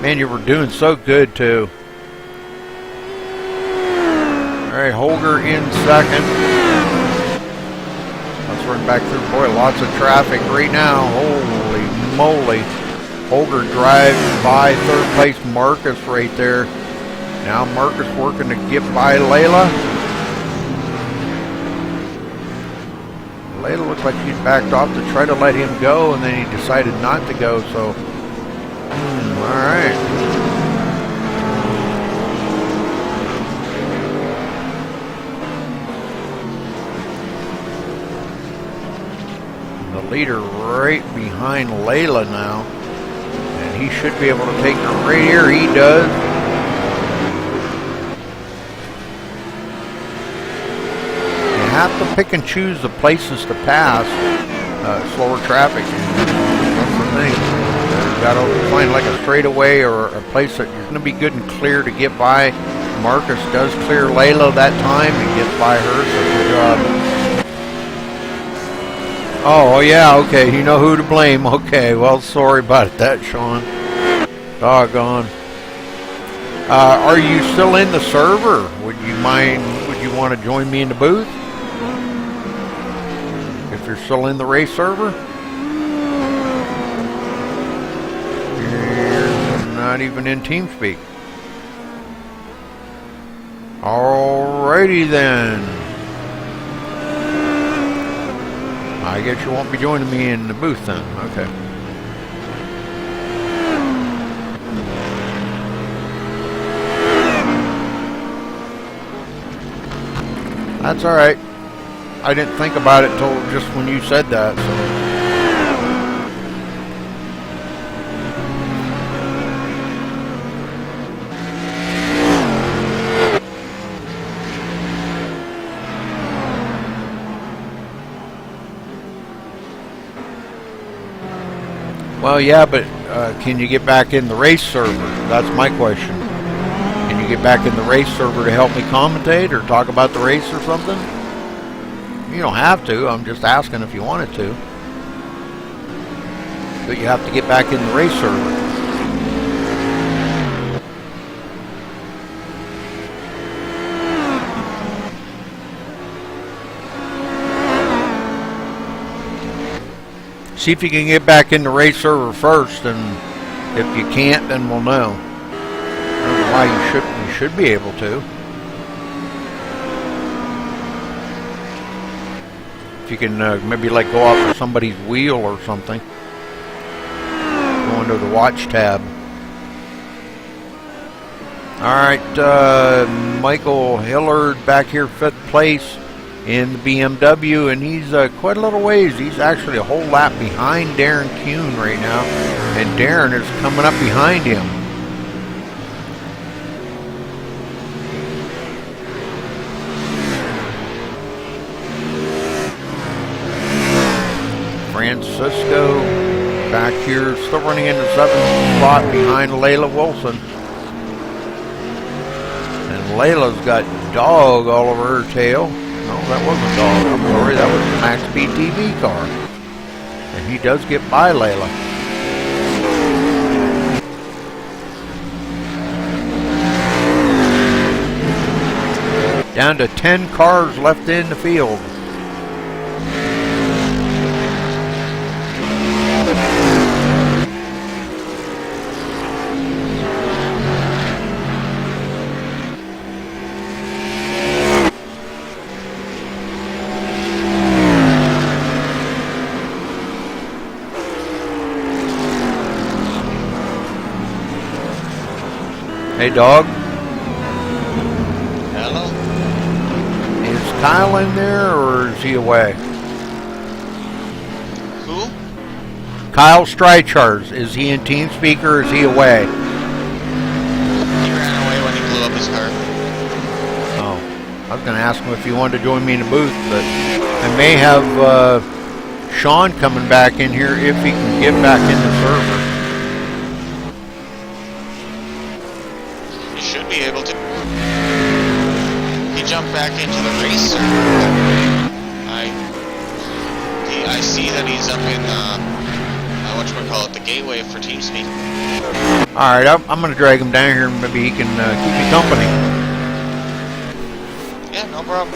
Man, you were doing so good too. Alright, Holger in second. Let's run back through. Boy, lots of traffic right now. Holy moly. Holger drives by third place Marcus right there. Now Marcus working to get by Layla. Layla looked like he backed off to try to let him go, and then he decided not to go, so... Alright. The leader right behind Layla now. And he should be able to take her right here. He does. You have to pick and choose the places to pass slower traffic. That's the thing. You've got to find like a straightaway or a place that you're going to be good and clear to get by. Marcus does clear Layla that time and gets by her, so good job. Oh, yeah, okay, you know who to blame. Okay, well, sorry about that, Sean. Doggone. Are you still in the server? Would you want to join me in the booth? If you're still in the race server? Not even in TeamSpeak. Alrighty then. I guess you won't be joining me in the booth then. Okay. That's alright. I didn't think about it till just when you said that, so. Well, yeah, but can you get back in the race server? That's my question. Can you get back in the race server to help me commentate or talk about the race or something? You don't have to. I'm just asking if you wanted to. But you have to get back in the race server. See if you can get back in the race server first, and if you can't, then we'll know. I don't know why you should be able to. If you can maybe like go off of somebody's wheel or something. Go into the watch tab. Alright, Michael Hillard back here 5th place in the BMW, and he's quite a little ways. He's actually a whole lap behind Darren Kuhn right now, and Darren is coming up behind him. Francisco back here, still running in the 7th spot behind Layla Wilson. And Layla's got dog all over her tail. No, that wasn't dog. I'm sorry, that was the MaxSpeedTV car. And he does get by Layla. Down to 10 cars left in the field. Hey, dog. Hello? Is Kyle in there, or is he away? Who? Kyle Streichars. Is he in TeamSpeak, or is he away? He ran away when he blew up his car. Oh. I was going to ask him if he wanted to join me in the booth, but I may have Sean coming back in here if he can get back in the server. Should be able to. He jumped back into the race server. I see that he's up in whatchamacallit, the gateway for team speed. Alright, I'm going to drag him down here and maybe he can keep me company. Yeah, no problem.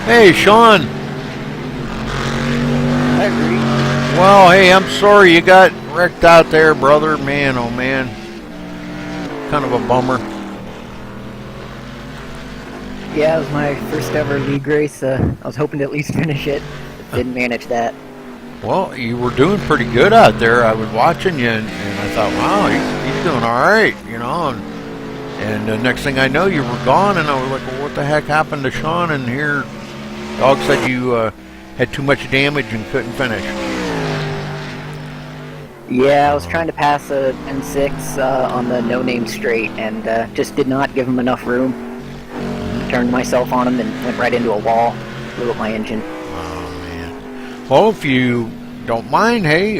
Hey, Sean. I agree. Well, hey, I'm sorry you got wrecked out there, brother. Man, oh man. Kind of a bummer. Yeah, it was my first ever league race. I was hoping to at least finish it, but didn't manage that. Well, you were doing pretty good out there. I was watching you, and I thought, wow, he's doing all right, you know. And the next thing I know, you were gone, and I was like, well, what the heck happened to Sean? And here, Dog said you had too much damage and couldn't finish. Yeah, I was trying to pass a N6 on the no-name straight, and just did not give him enough room. Turned myself on him and went right into a wall. Blew up my engine. Oh, man. Well, if you don't mind, hey,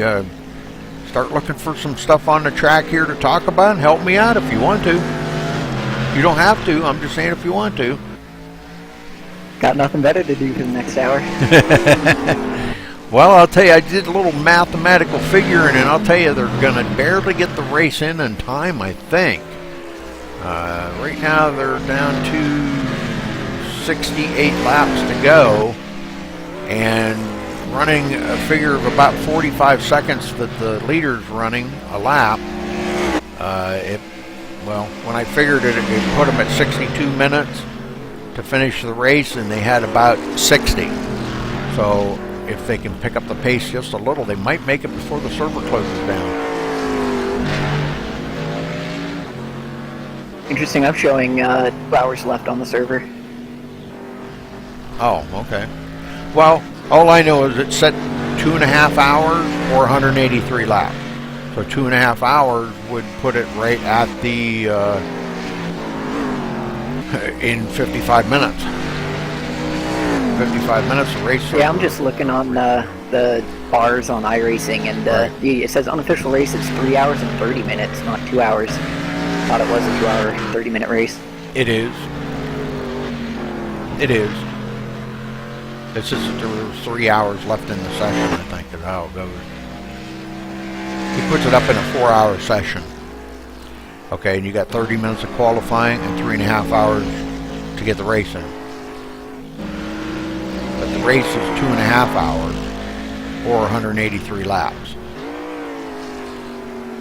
start looking for some stuff on the track here to talk about and help me out if you want to. You don't have to. I'm just saying if you want to. Got nothing better to do for the next hour. Well, I'll tell you, I did a little mathematical figuring, and I'll tell you, they're going to barely get the race in time, I think. Right now, they're down to 68 laps to go, and running a figure of about 45 seconds that the leader's running a lap. Well, when I figured it put them at 62 minutes to finish the race, and they had about 60. So if they can pick up the pace just a little, they might make it before the server closes down. Interesting, I'm showing 2 hours left on the server. Oh, okay. Well, all I know is it's set 2.5 hours or 183 laps. So 2.5 hours would put it right at the in 55 minutes. 55 minutes of race. Yeah, I'm just looking on the bars on iRacing, and Right. it says unofficial race is 3 hours and 30 minutes, not 2 hours. Thought it was a 2 hour, 30-minute race. It is. It is. It's just that there were 3 hours left in the session, I think, is how it goes. He puts it up in a 4-hour session. Okay, and you got 30 minutes of qualifying and 3.5 hours to get the race in. But the race is 2.5 hours or 183 laps.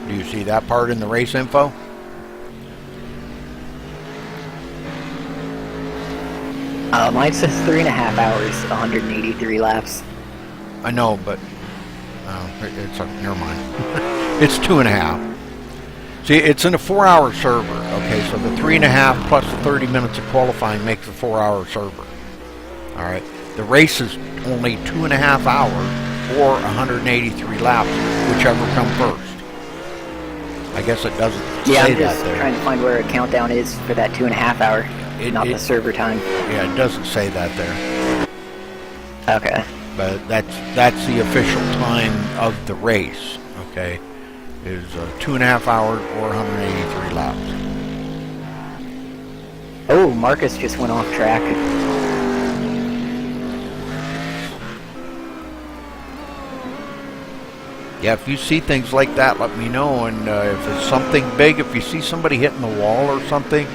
Do you see that part in the race info? Mine says 3.5 hours, 183 laps. I know, but never mind. It's 2.5. See, it's in a 4-hour server. Okay, so the 3.5 plus the 30 minutes of qualifying makes a 4-hour server. All right, the race is only 2.5 hours or 183 laps, whichever come first. I guess it doesn't Yeah, say I'm just that there. trying to find where a countdown is for that 2.5 hour, not the server time. Yeah, it doesn't say that there. Okay. But that's the official time of the race, okay, is 2.5 hours or 183 laps. Oh, Marcus just went off track. Yeah, if you see things like that, let me know, and if it's something big, if you see somebody hitting the wall or something,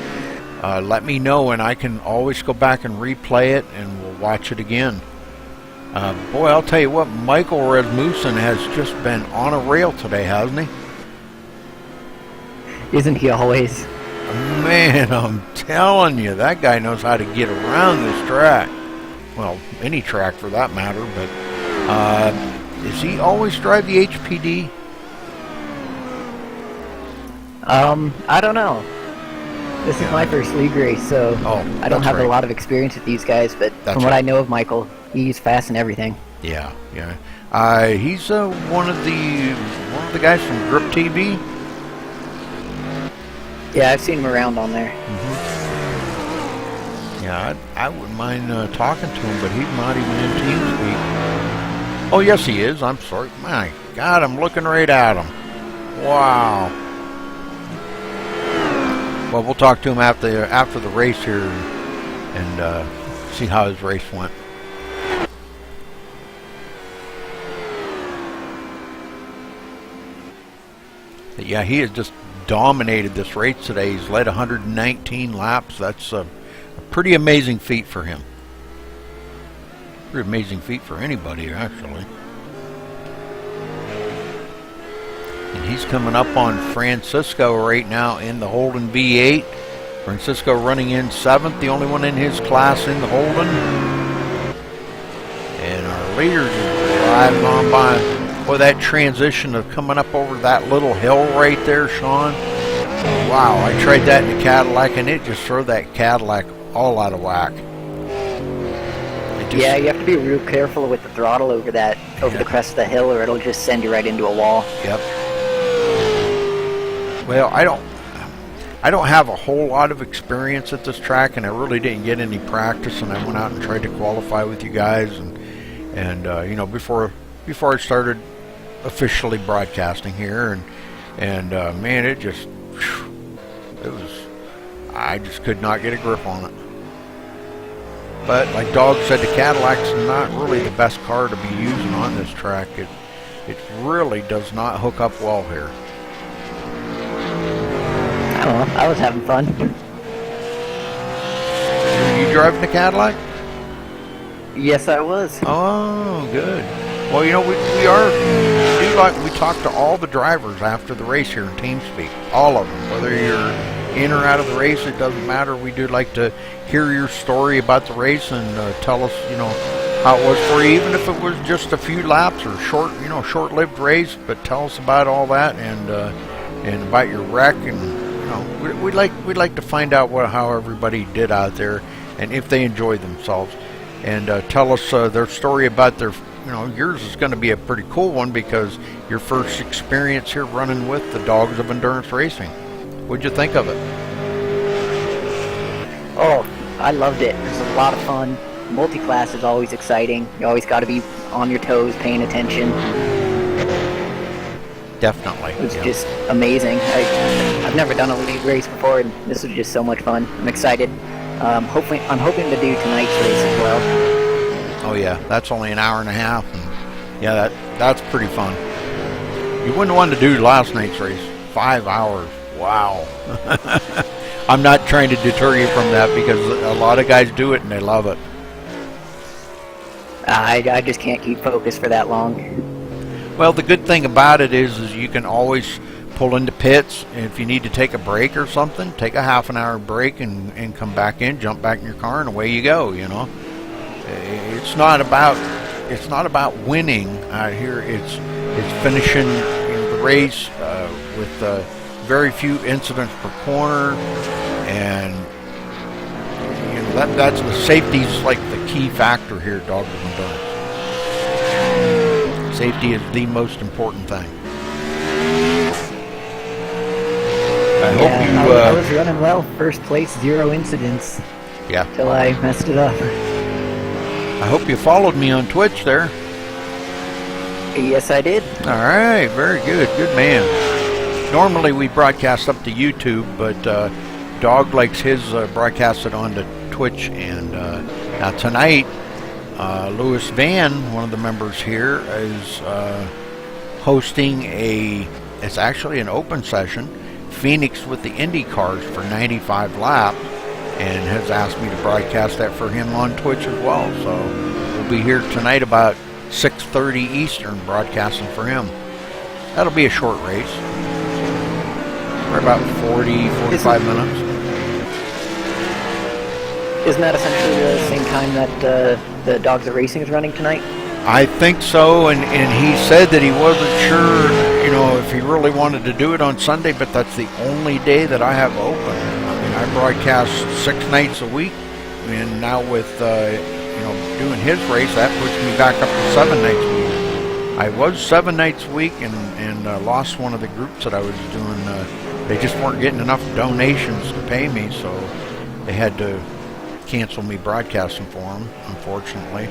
let me know, and I can always go back and replay it, and we'll watch it again. Boy, I'll tell you what, Michael Rasmussen has just been on a rail today, hasn't he? Isn't he always? Man, I'm telling you, that guy knows how to get around this track. Well, any track for that matter, but does he always drive the HPD? I don't know. This is my first league race, so I don't have a lot of experience with these guys, but from what I know of Michael, he's fast in everything. Yeah. He's one of the guys from Grip TV. Yeah, I've seen him around on there. Yeah, I wouldn't mind talking to him, but he's not even in TeamSpeak. Oh, yes, he is. I'm sorry. My God, I'm looking right at him. Wow. Well, we'll talk to him after the race here and see how his race went. But yeah, he has just dominated this race today. He's led 119 laps. That's a pretty amazing feat for him. Pretty amazing feat for anybody, actually. And he's coming up on Francisco right now in the Holden V8. Francisco running in 7th, the only one in his class in the Holden. And our leaders are driving on by. Boy, that transition of coming up over that little hill right there, Sean. Wow, I tried that in the Cadillac, and it just threw that Cadillac all out of whack. Yeah, you have to be real careful with the throttle over the crest of the hill, or it'll just send you right into a wall. Yep. Well, I don't have a whole lot of experience at this track, and I really didn't get any practice. And I went out and tried to qualify with you guys, and you know, before I started officially broadcasting here, and man, I just could not get a grip on it. But like Dog said, the Cadillac's not really the best car to be using on this track. It really does not hook up well here. I don't know. I was having fun. Were you driving the Cadillac? Yes, I was. Oh, good. Well, you know, we talk to all the drivers after the race here in TeamSpeak. All of them. Whether you're in or out of the race, it doesn't matter. We do like to hear your story about the race and tell us, you know, how it was for you, even if it was just a few laps or short-lived race. But tell us about all that and about your wreck, and you know, we'd like to find out how everybody did out there and if they enjoyed themselves, and tell us their story about their. You know, yours is going to be a pretty cool one because your first experience here running with the Dogs of Endurance Racing. What'd you think of it? Oh, I loved it. It was a lot of fun. Multi-class is always exciting. You always got to be on your toes, paying attention. Definitely. It was just amazing. I've never done a league race before, and this was just so much fun. I'm excited. I'm hoping to do tonight's race as well. Oh yeah, that's only an hour and a half, and yeah, that's pretty fun. You wouldn't want to do last night's race. 5 hours. Wow. I'm not trying to deter you from that because a lot of guys do it and they love it. I just can't keep focused for that long. Well, the good thing about it is you can always pull into pits. If you need to take a break or something, take a half an hour break and come back in, jump back in your car, and away you go, you know. It's not about winning out here. It's finishing the race with very few incidents per corner, and you know that's the safety's like the key factor here at Dogs of Endurance. Safety is the most important thing. I was running well, first place, 0 incidents. Yeah. Till I messed it up. I hope you followed me on Twitch there. Yes, I did. All right, very good. Good man. Normally we broadcast up to YouTube, but Dog likes his broadcasted onto Twitch. And now tonight, Louis Van, one of the members here, is hosting it's actually an open session, Phoenix with the Indy cars for 95 laps. And has asked me to broadcast that for him on Twitch as well. So we'll be here tonight about 6:30 Eastern broadcasting for him. That'll be a short race. For about 45 minutes. Isn't that essentially the same time that the Dogs of Racing is running tonight? I think so, and he said that he wasn't sure, you know, if he really wanted to do it on Sunday, but that's the only day that I have open. I broadcast 6 nights a week, and now with doing his race, that puts me back up to 7 nights a week. I was 7 nights a week, and lost one of the groups that I was doing. They just weren't getting enough donations to pay me, so they had to cancel me broadcasting for them, unfortunately.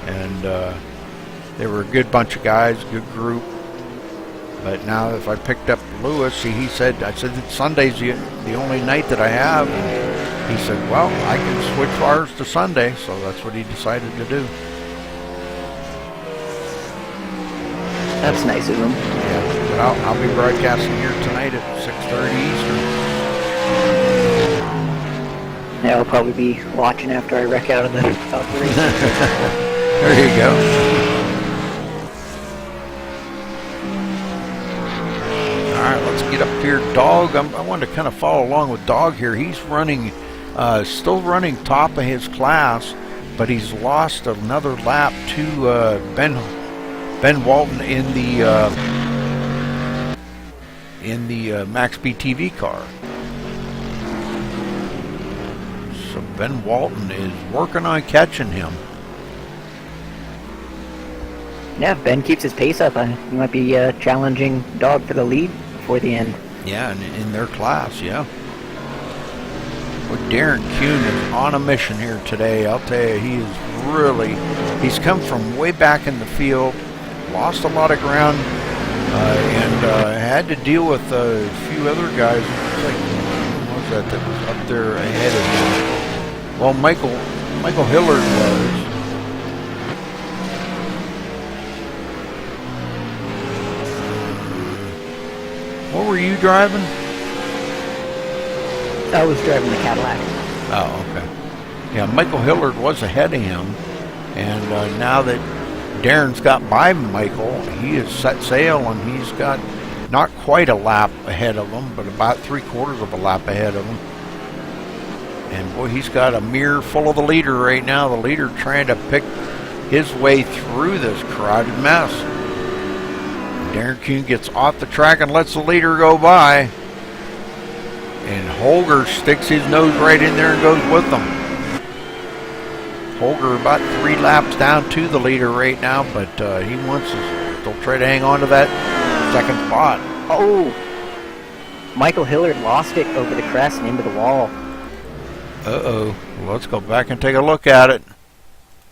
And They were a good bunch of guys, good group. But now if I picked up Lewis, he said, I said that Sunday's the only night that I have. And he said, well, I can switch ours to Sunday. So that's what he decided to do. That's nice of him. Yeah, but I'll be broadcasting here tonight at 6:30 Eastern. Yeah, I'll probably be watching after I wreck out of the operation. There you go. Alright, let's get up here. Dog, I wanted to kind of follow along with Dog here. He's running, still running top of his class, but he's lost another lap to Ben Walton in the MaxSpeedTV car. So Ben Walton is working on catching him. Yeah, if Ben keeps his pace up, he might be challenging Dog for the lead before the end. Yeah, in their class, yeah. Well, Darren Kuhn is on a mission here today. I'll tell you, he's come from way back in the field, lost a lot of ground, and had to deal with a few other guys. Like, what was that was up there ahead of him? Well, Michael Hillard was. What were you driving? I was driving the Cadillac. Oh, okay. Yeah, Michael Hillard was ahead of him, and now that Darren's got by Michael, he has set sail, and he's got not quite a lap ahead of him, but about 3/4 of a lap ahead of him. And boy, he's got a mirror full of the leader right now. The leader trying to pick his way through this crowded mess. Darren Kuhn gets off the track and lets the leader go by. And Holger sticks his nose right in there and goes with them. Holger about 3 laps down to the leader right now, but he wants to still try to hang on to that second spot. Oh! Michael Hillard lost it over the crest and into the wall. Uh-oh. Well, let's go back and take a look at it.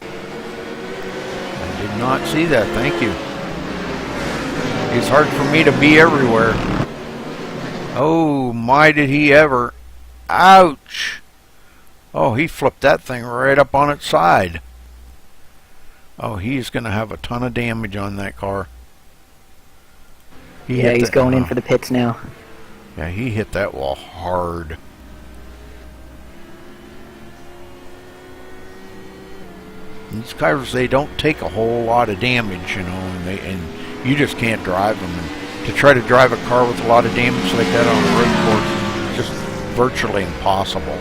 I did not see that. Thank you. It's hard for me to be everywhere. Oh, my, did he ever. Ouch. Oh, he flipped that thing right up on its side. Oh, he's going to have a ton of damage on that car. Yeah, he's going in for the pits now. Yeah, he hit that wall hard. These cars, they don't take a whole lot of damage, you know, and you just can't drive them. And to try to drive a car with a lot of damage like that on a road course is just virtually impossible.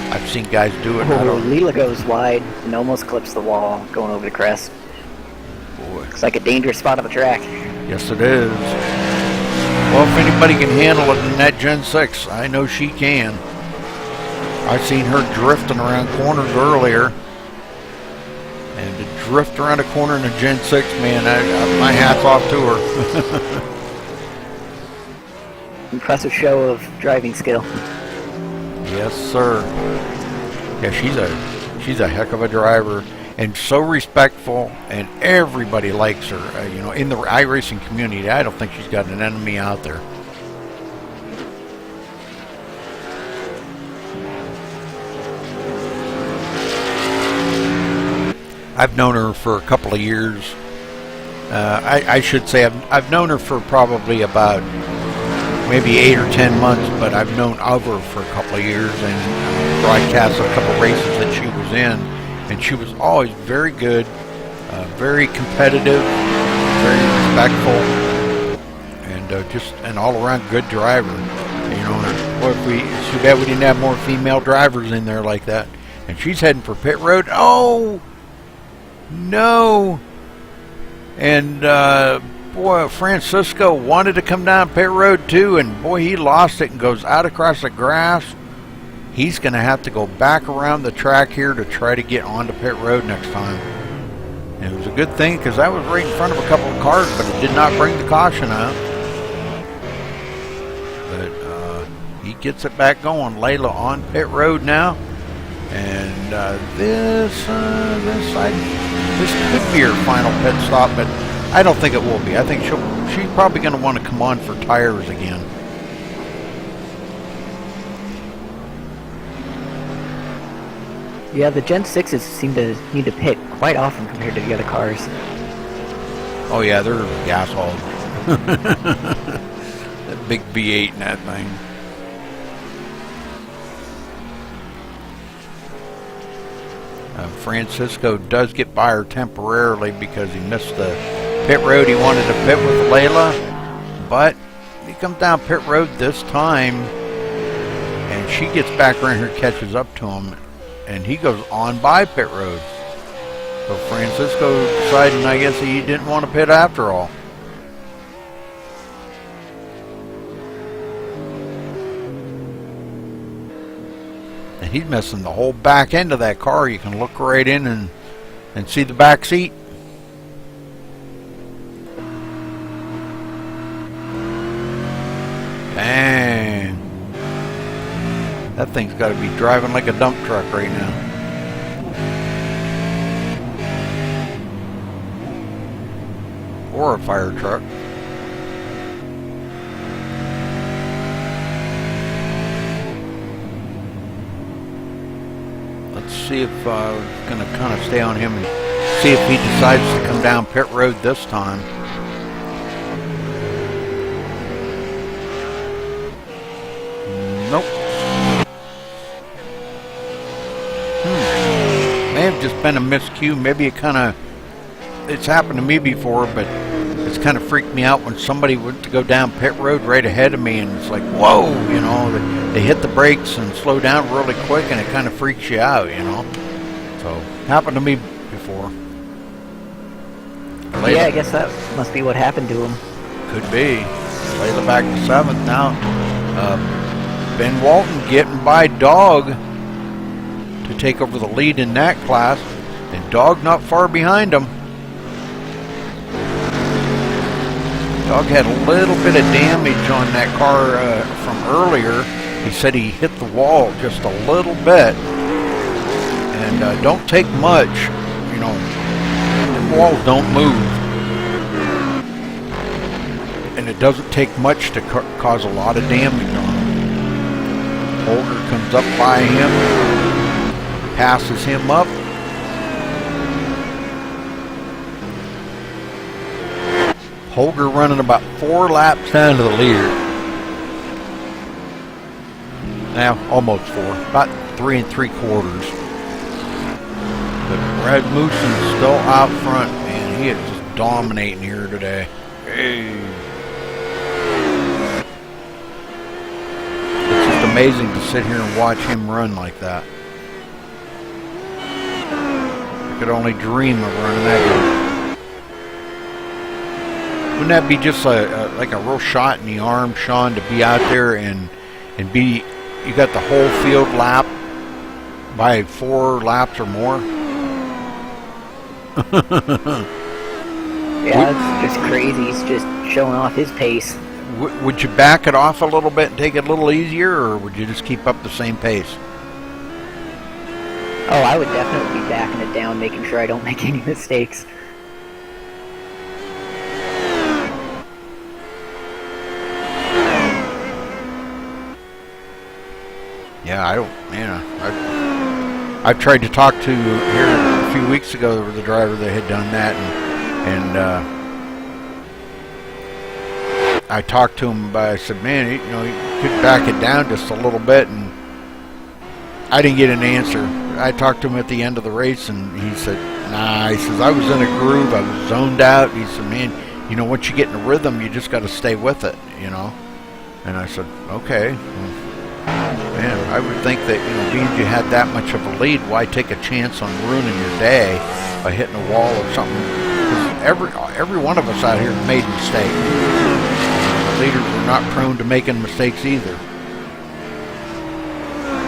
I've seen guys do it. Oh, Leela goes wide and almost clips the wall going over the crest. Boy. Looks like a dangerous spot of a track. Yes, it is. Well, if anybody can handle it in that Gen 6, I know she can. I've seen her drifting around corners earlier. And to drift around a corner in a Gen 6, man, my hat's off to her. Impressive show of driving skill. Yes, sir. Yeah, she's a heck of a driver, and so respectful, and everybody likes her. You know, in the iRacing community, I don't think she's got an enemy out there. I've known her for a couple of years. I should say I've known her for probably about maybe 8 or 10 months, but I've known of her for a couple of years and broadcast a couple of races that she was in, and she was always very good, very competitive, very respectful, and just an all-around good driver. You know, boy, it's too bad we didn't have more female drivers in there like that. And she's heading for pit road. Oh no! And boy, Francisco wanted to come down pit road too, and boy, he lost it and goes out across the grass. He's going to have to go back around the track here to try to get onto pit road next time. And it was a good thing because I was right in front of a couple of cars, but it did not bring the caution out. But he gets it back going. Layla on pit road now. And this side, this could be her final pit stop, but I don't think it will be. I think she's probably going to want to come on for tires again. Yeah, the Gen 6s seem to need to pit quite often compared to the other cars. Oh yeah, they're gas hogs. That big V8 in that thing. Francisco does get by her temporarily because he missed the pit road. He wanted to pit with Layla, but he comes down pit road this time, and she gets back around here, catches up to him, and he goes on by pit road. So Francisco decided, I guess, he didn't want to pit after all. And he's missing the whole back end of that car. You can look right in and see the back seat. Dang. That thing's got to be driving like a dump truck right now. Or a fire truck. Let's see if we're going to kind of stay on him and see if he decides to come down pit road this time. Nope. May have just been a miscue. Maybe it kind of, it's happened to me before, but it's kind of freaked me out when somebody went to go down pit road right ahead of me, and it's like, whoa, you know, they hit the brakes and slow down really quick, and it kind of freaks you out, you know. So, happened to me before. Layla, yeah, I guess that must be what happened to him. Could be. Layla back to 7th now. Ben Walton getting by Dog to take over the lead in that class, and Dog not far behind him. Dog had a little bit of damage on that car from earlier. He said he hit the wall just a little bit. And don't take much, you know, the walls don't move. And it doesn't take much to cause a lot of damage on them. Holger comes up by him, passes him up. Holger running about 4 laps down to the leader. Now, almost 4. About 3 3/4. But Rasmussen's still out front, man. He is just dominating here today. Hey. It's just amazing to sit here and watch him run like that. I could only dream of running that good. Wouldn't that be just like a real shot in the arm, Sean, to be out there and be, you got the whole field lap by 4 laps or more? Yeah, it's just crazy. He's just showing off his pace. Would you back it off a little bit and take it a little easier, or would you just keep up the same pace? Oh, I would definitely be backing it down, making sure I don't make any mistakes. Yeah, I've tried to talk to here a few weeks ago, there was a driver that had done that, and I talked to him, but I said, man, you know, you could back it down just a little bit, and I didn't get an answer. I talked to him at the end of the race, and he said, nah, he says, I was in a groove, I was zoned out. He said, man, you know, once you get in a rhythm, you just got to stay with it, you know. And I said, okay. Man, I would think that, you know, being you had that much of a lead, why take a chance on ruining your day by hitting a wall or something? Because every one of us out here made mistakes. The leaders are not prone to making mistakes either.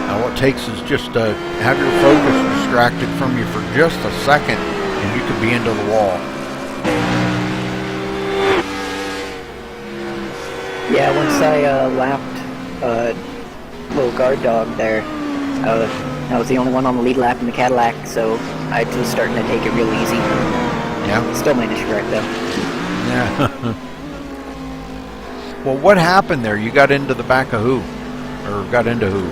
Now, what it takes is just to have your focus distracted from you for just a second, and you could be into the wall. Yeah, once I lapped little guard dog there, I was the only one on the lead lap in the Cadillac, so I was starting to take it real easy. Yeah. Still managed to wreck though. Yeah. Well, what happened there? You got into the back of who? Or got into who?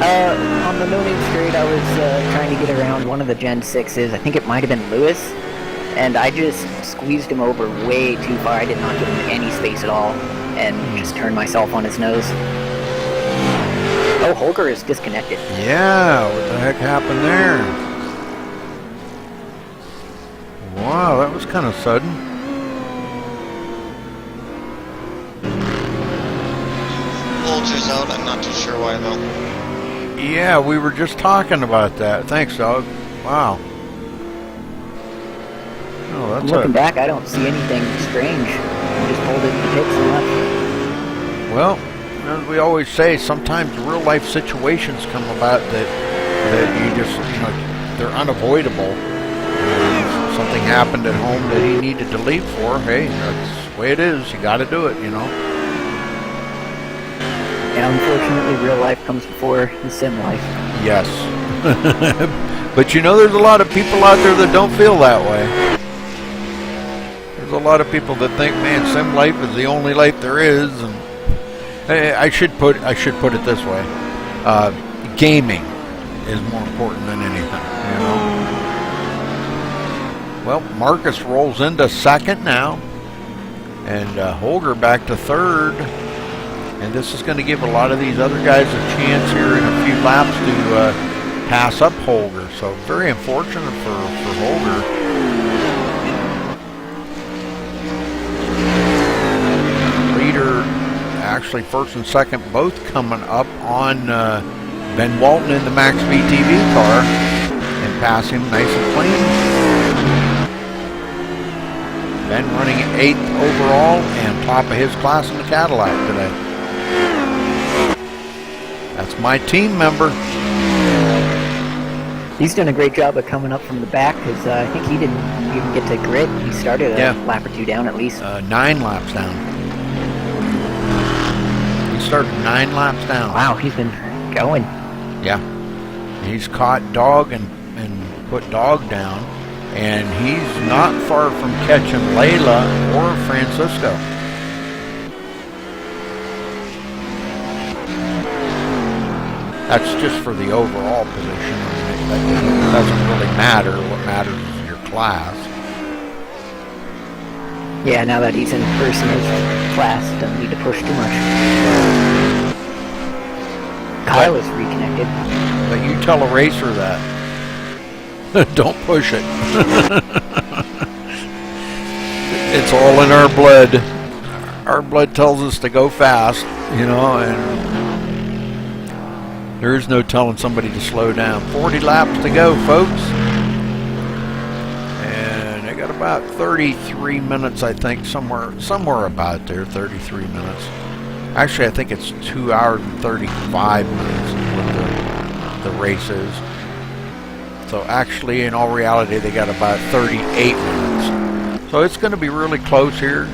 On the no-name straight, I was trying to get around one of the Gen 6s. I think it might have been Lewis. And I just squeezed him over way too far. I did not give him any space at all. And just turned myself on his nose. Oh, Holger is disconnected. Yeah, what the heck happened there? Wow, that was kind of sudden. Vulture's out. I'm not too sure why though. Yeah, we were just talking about that. Thanks, dog. Wow. Oh, that's Looking back, I don't see anything strange. I just pulled it in the pits and left. Well, as we always say, sometimes real life situations come about that you just, they're unavoidable. Something happened at home that he needed to leave for. Hey, that's the way it is. You got to do it, And unfortunately, real life comes before the sim life. Yes. But there's a lot of people out there that don't feel that way. There's a lot of people that think, man, sim life is the only life there is. And I should put it this way: gaming is more important than anything. Well, Marcus rolls into second now, and Holger back to third. And this is going to give a lot of these other guys a chance here in a few laps to pass up Holger. So very unfortunate for Holger. Leader, actually first and second, both coming up on Ben Walton in the MaxSpeedTV car and pass him nice and clean. Ben running 8th overall and top of his class in the Cadillac today. That's my team member. He's done a great job of coming up from the back because I think he didn't even get to grid. He started a lap or two down at least. 9 laps down. He started 9 laps down. Wow, he's been going. Yeah. He's caught Dog and put Dog down. And he's not far from catching Layla or Francisco. That's just for the overall position. That doesn't really matter. What matters is your class. Yeah, now that he's in first in his class, doesn't need to push too much. Kyle is reconnected. But you tell a racer that. Don't push it. It's all in our blood. Our blood tells us to go fast, and there is no telling somebody to slow down. 40 laps to go, folks. And they got about 33 minutes, I think, somewhere about there, 33 minutes. Actually, I think it's 2 hours and 35 minutes is what the race is. So actually, in all reality, they got about 38 minutes. So it's going to be really close here.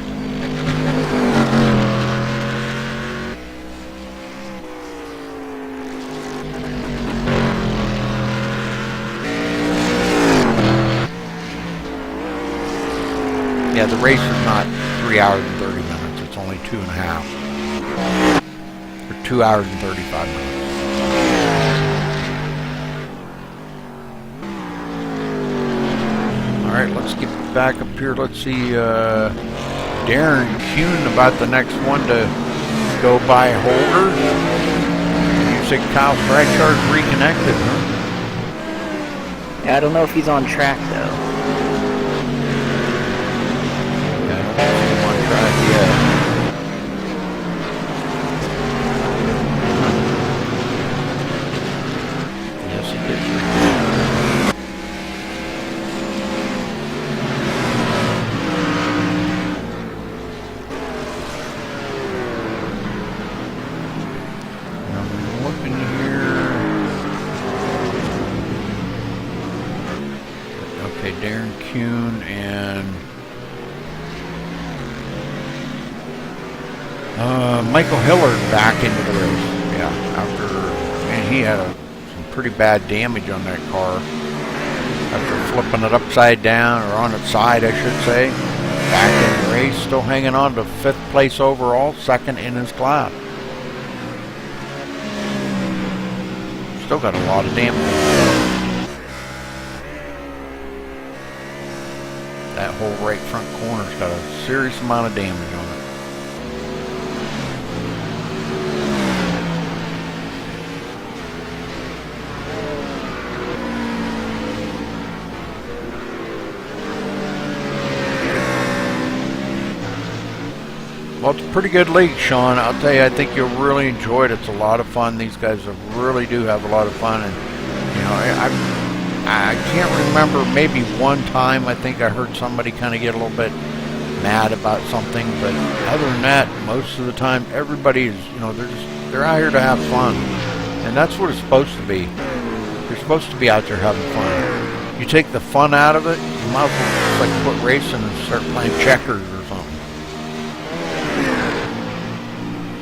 Yeah, the race is not 3 hours and 30 minutes. It's only 2.5. Or 2 hours and 35 minutes. All right, let's get back up here. Let's see, Darren Kuhn about the next one to go by Holger. You say Kyle Bragshard's reconnected, huh? Yeah, I don't know if he's on track though. Yeah, I don't think he's on track yet. Yes, he did. Darren Kuhn and Michael Hillard back into the race. Yeah, after, man, he had a pretty bad damage on that car. After flipping it upside down, or on its side, I should say. Back in the race, still hanging on to 5th place overall, 2nd in his class. Still got a lot of damage. That whole right front corner's got a serious amount of damage on it. Well, it's a pretty good league, Sean. I'll tell you, I think you'll really enjoy it. It's a lot of fun. These guys really do have a lot of fun. And, you know, I can't remember, maybe one time I think I heard somebody kind of get a little bit mad about something. But other than that, most of the time, everybody is, you know, they're out here to have fun. And that's what it's supposed to be. You're supposed to be out there having fun. You take the fun out of it, you might as well just like quit racing and start playing checkers or something.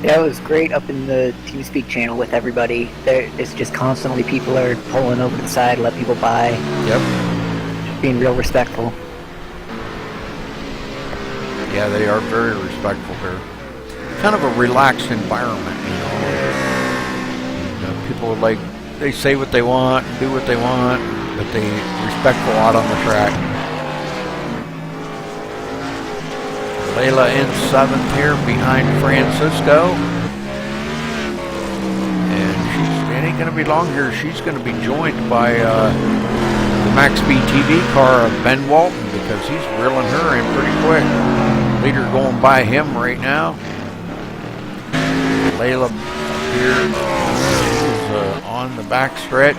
Yeah, it was great up in the TeamSpeak channel with everybody. It's just constantly people are pulling over to the side, let people by. Yep. Being real respectful. Yeah, they are very respectful here. Kind of a relaxed environment, you know. And, people like, they say what they want, and do what they want, but they respectful out on the track. Layla in 7th here behind Francisco. And it ain't going to be long here. She's going to be joined by the MaxSpeedTV car of Ben Walton, because he's reeling her in pretty quick. Leader going by him right now. Layla here is on the back stretch.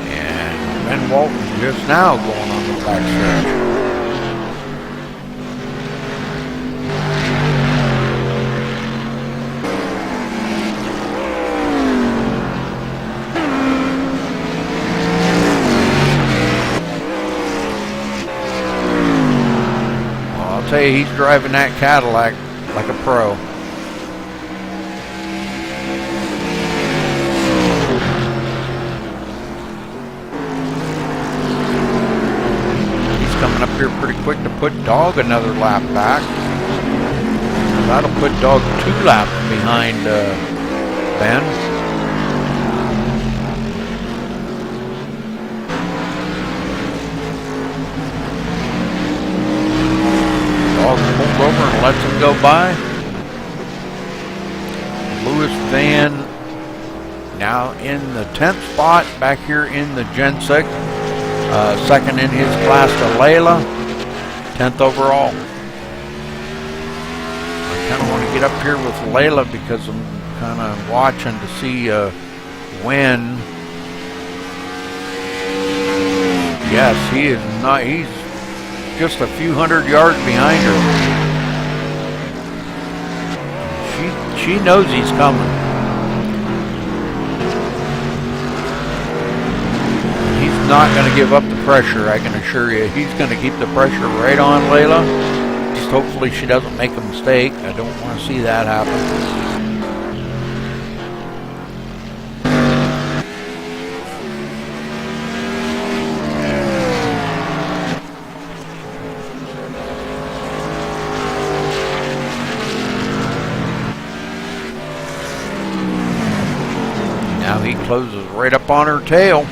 And Ben Walton just now going on the back stretch. I'll tell you, he's driving that Cadillac like a pro. He's coming up here pretty quick to put Dog another lap back. That'll put Dog 2 laps behind Ben. Dog pulls over and lets him go by. Lewis Van now in the 10th spot back here in the Gen 6. 2nd in his class to Layla. 10th overall. I kind of want to get up here with Layla because I'm kind of watching to see when. Yes, he is not. He's just a few hundred yards behind her. She knows he's coming. He's not going to give up the pressure, I can assure you. He's going to keep the pressure right on Layla. Just hopefully she doesn't make a mistake. I don't want to see that happen. Now he closes right up on her tail.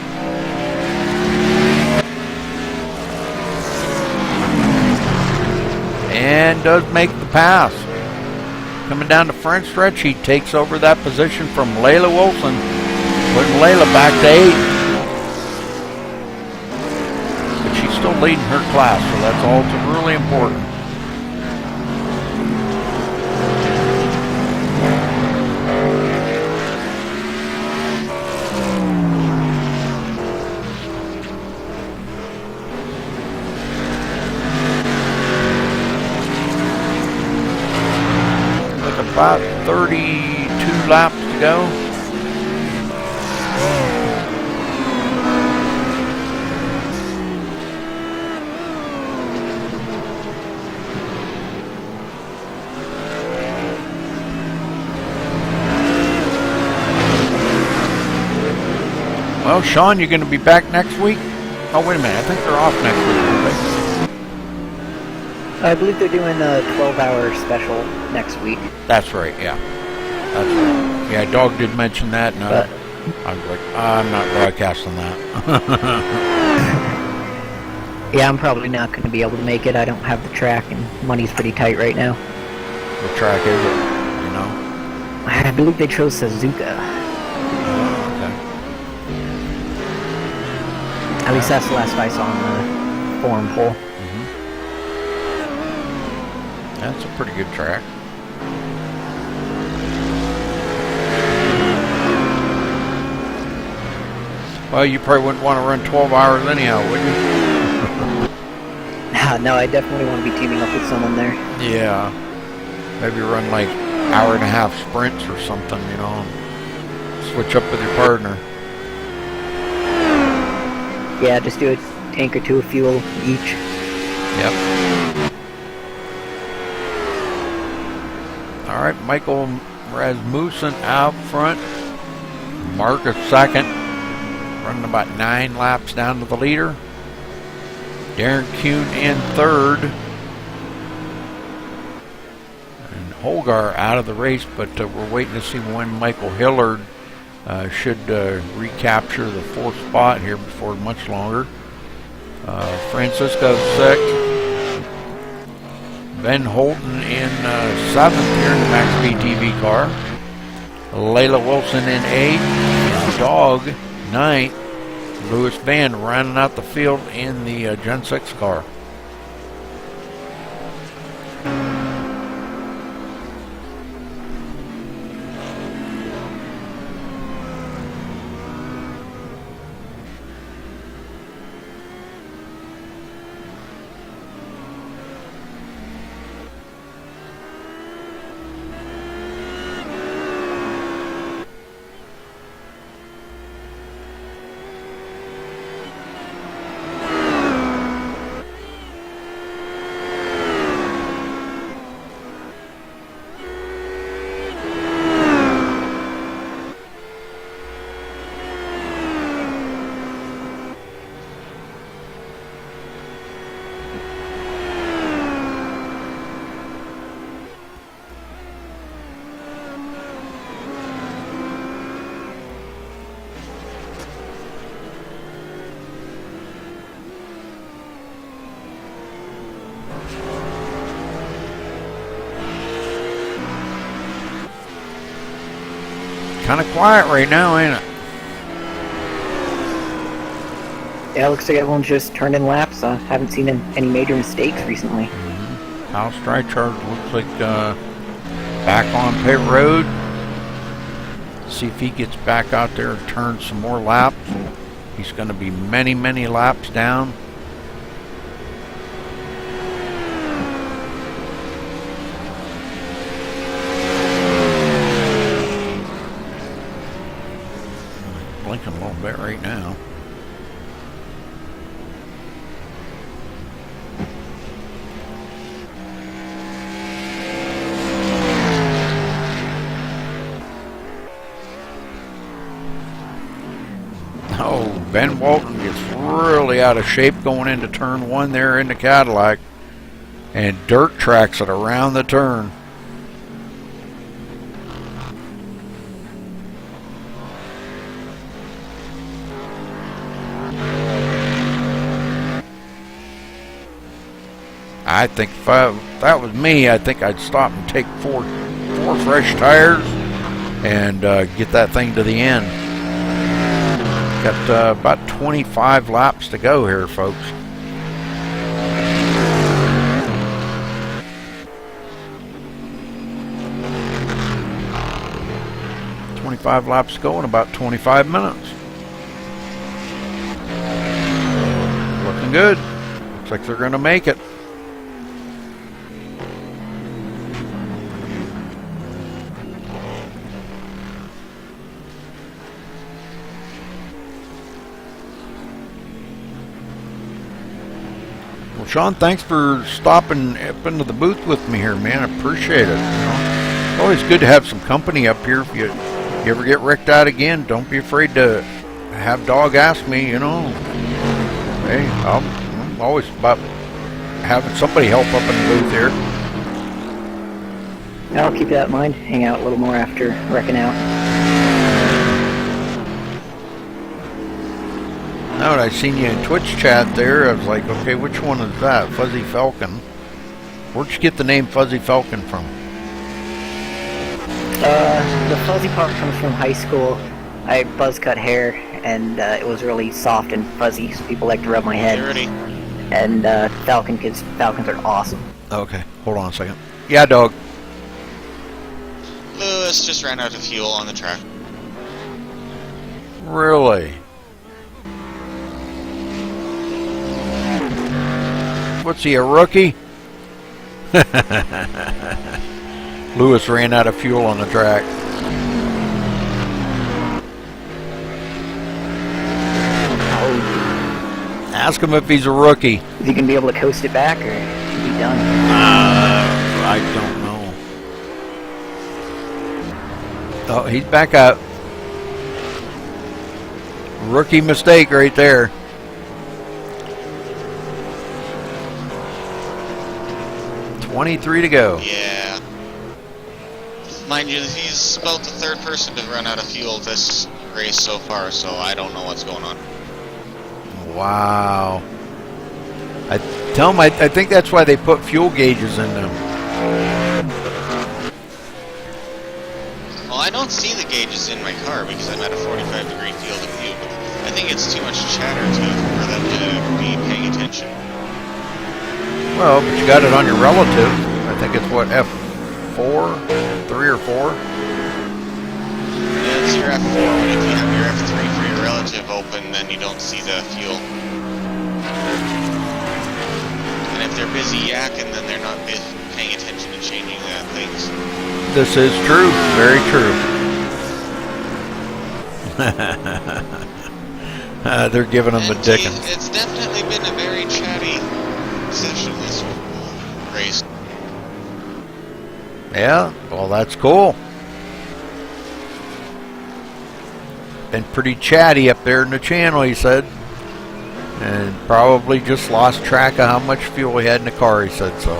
And does make the pass. Coming down the front stretch, he takes over that position from Layla Wilson, putting Layla back to 8th. But she's still leading her class, so that's all that's really important. About 32 laps to go. Well, Sean, you going to be back next week? Oh, wait a minute. I think they're off next week, aren't I believe they're doing a 12-hour special next week. they? That's right, yeah. That's right. Yeah, Dog did mention that, and I was like, I'm not broadcasting that. Yeah, I'm probably not going to be able to make it. I don't have the track, and money's pretty tight right now. What track is it? You know? I believe they chose Suzuka. Oh, okay. At least that's the last I saw on the forum poll. That's a pretty good track. Well, you probably wouldn't want to run 12 hours anyhow, would you? No, I definitely want to be teaming up with someone there. Yeah. Maybe run like hour and a half sprints or something, you know, and switch up with your partner. Yeah, just do a tank or two of fuel each. Yep. All right, Michael Rasmussen out front. Marcus second, running about 9 laps down to the leader. Darren Kuhn in third. And Holgar out of the race, but we're waiting to see when Michael Hillard should recapture the 4th spot here before much longer. Francisco 6th. Ben Holton in 7th here in the MaxSpeedTV car. Layla Wilson in 8th. Dog 9th. Lewis Van rounding out the field in the Gen 6 car. Kind of quiet right now, ain't it? Yeah, it looks like everyone's just turned in laps. Haven't seen any major mistakes recently. Hal Strychard looks like back on pit road. See if he gets back out there and turns some more laps. He's going to be many, many laps down. Blinking a little bit right now. Oh, Ben Walton gets really out of shape going into turn 1 there in the Cadillac, and dirt tracks it around the turn. I think if that was me, I think I'd stop and take four fresh tires and get that thing to the end. Got about 25 laps to go here, folks. "25 laps to go in about 25 minutes. Looking good. Looks like they're going to make it. Well, Sean, thanks for stopping up into the booth with me here, man. I appreciate it. You know, it's always good to have some company up here. If you ever get wrecked out again, don't be afraid to have Dog ask me, you know, hey, I'm always about having somebody help up in the booth here. I'll keep that in mind. Hang out a little more after wrecking out. Now that I seen you in Twitch chat there, I was like, okay, which one is that? Fuzzy Falcon. Where'd you get the name Fuzzy Falcon from? The fuzzy part comes from high school. I buzz cut hair, and it was really soft and fuzzy, so people like to rub my head. Dirty. And Falcon, because Falcons are awesome. Okay, hold on a second. Yeah, Dog. Lewis just ran out of fuel on the track. Really? What's he, a rookie? Lewis ran out of fuel on the track. Ask him if he's a rookie. Is he going to be able to coast it back, or is he done? I don't know. Oh, he's back up. Rookie mistake right there. .23 to go. Yeah. Mind you, he's about the third person to run out of fuel this race so far, so I don't know what's going on. Wow. I tell them I think that's why they put fuel gauges in them. Well, I don't see the gauges in my car because I'm at a 45-degree field of view, but I think it's too much chatter for them to be paying attention. Well, but you got it on your relative. I think it's what, F4? 3 or 4? Yeah, it's your F4, but if you have your F3 for your relative open, then you don't see the fuel. And if they're busy yakking, then they're not paying attention to changing things. This is true. Very true. They're giving them the dickens. It's definitely been a very chatty session this race. Yeah, well, that's cool. Been pretty chatty up there in the channel, he said. And probably just lost track of how much fuel he had in the car, he said so.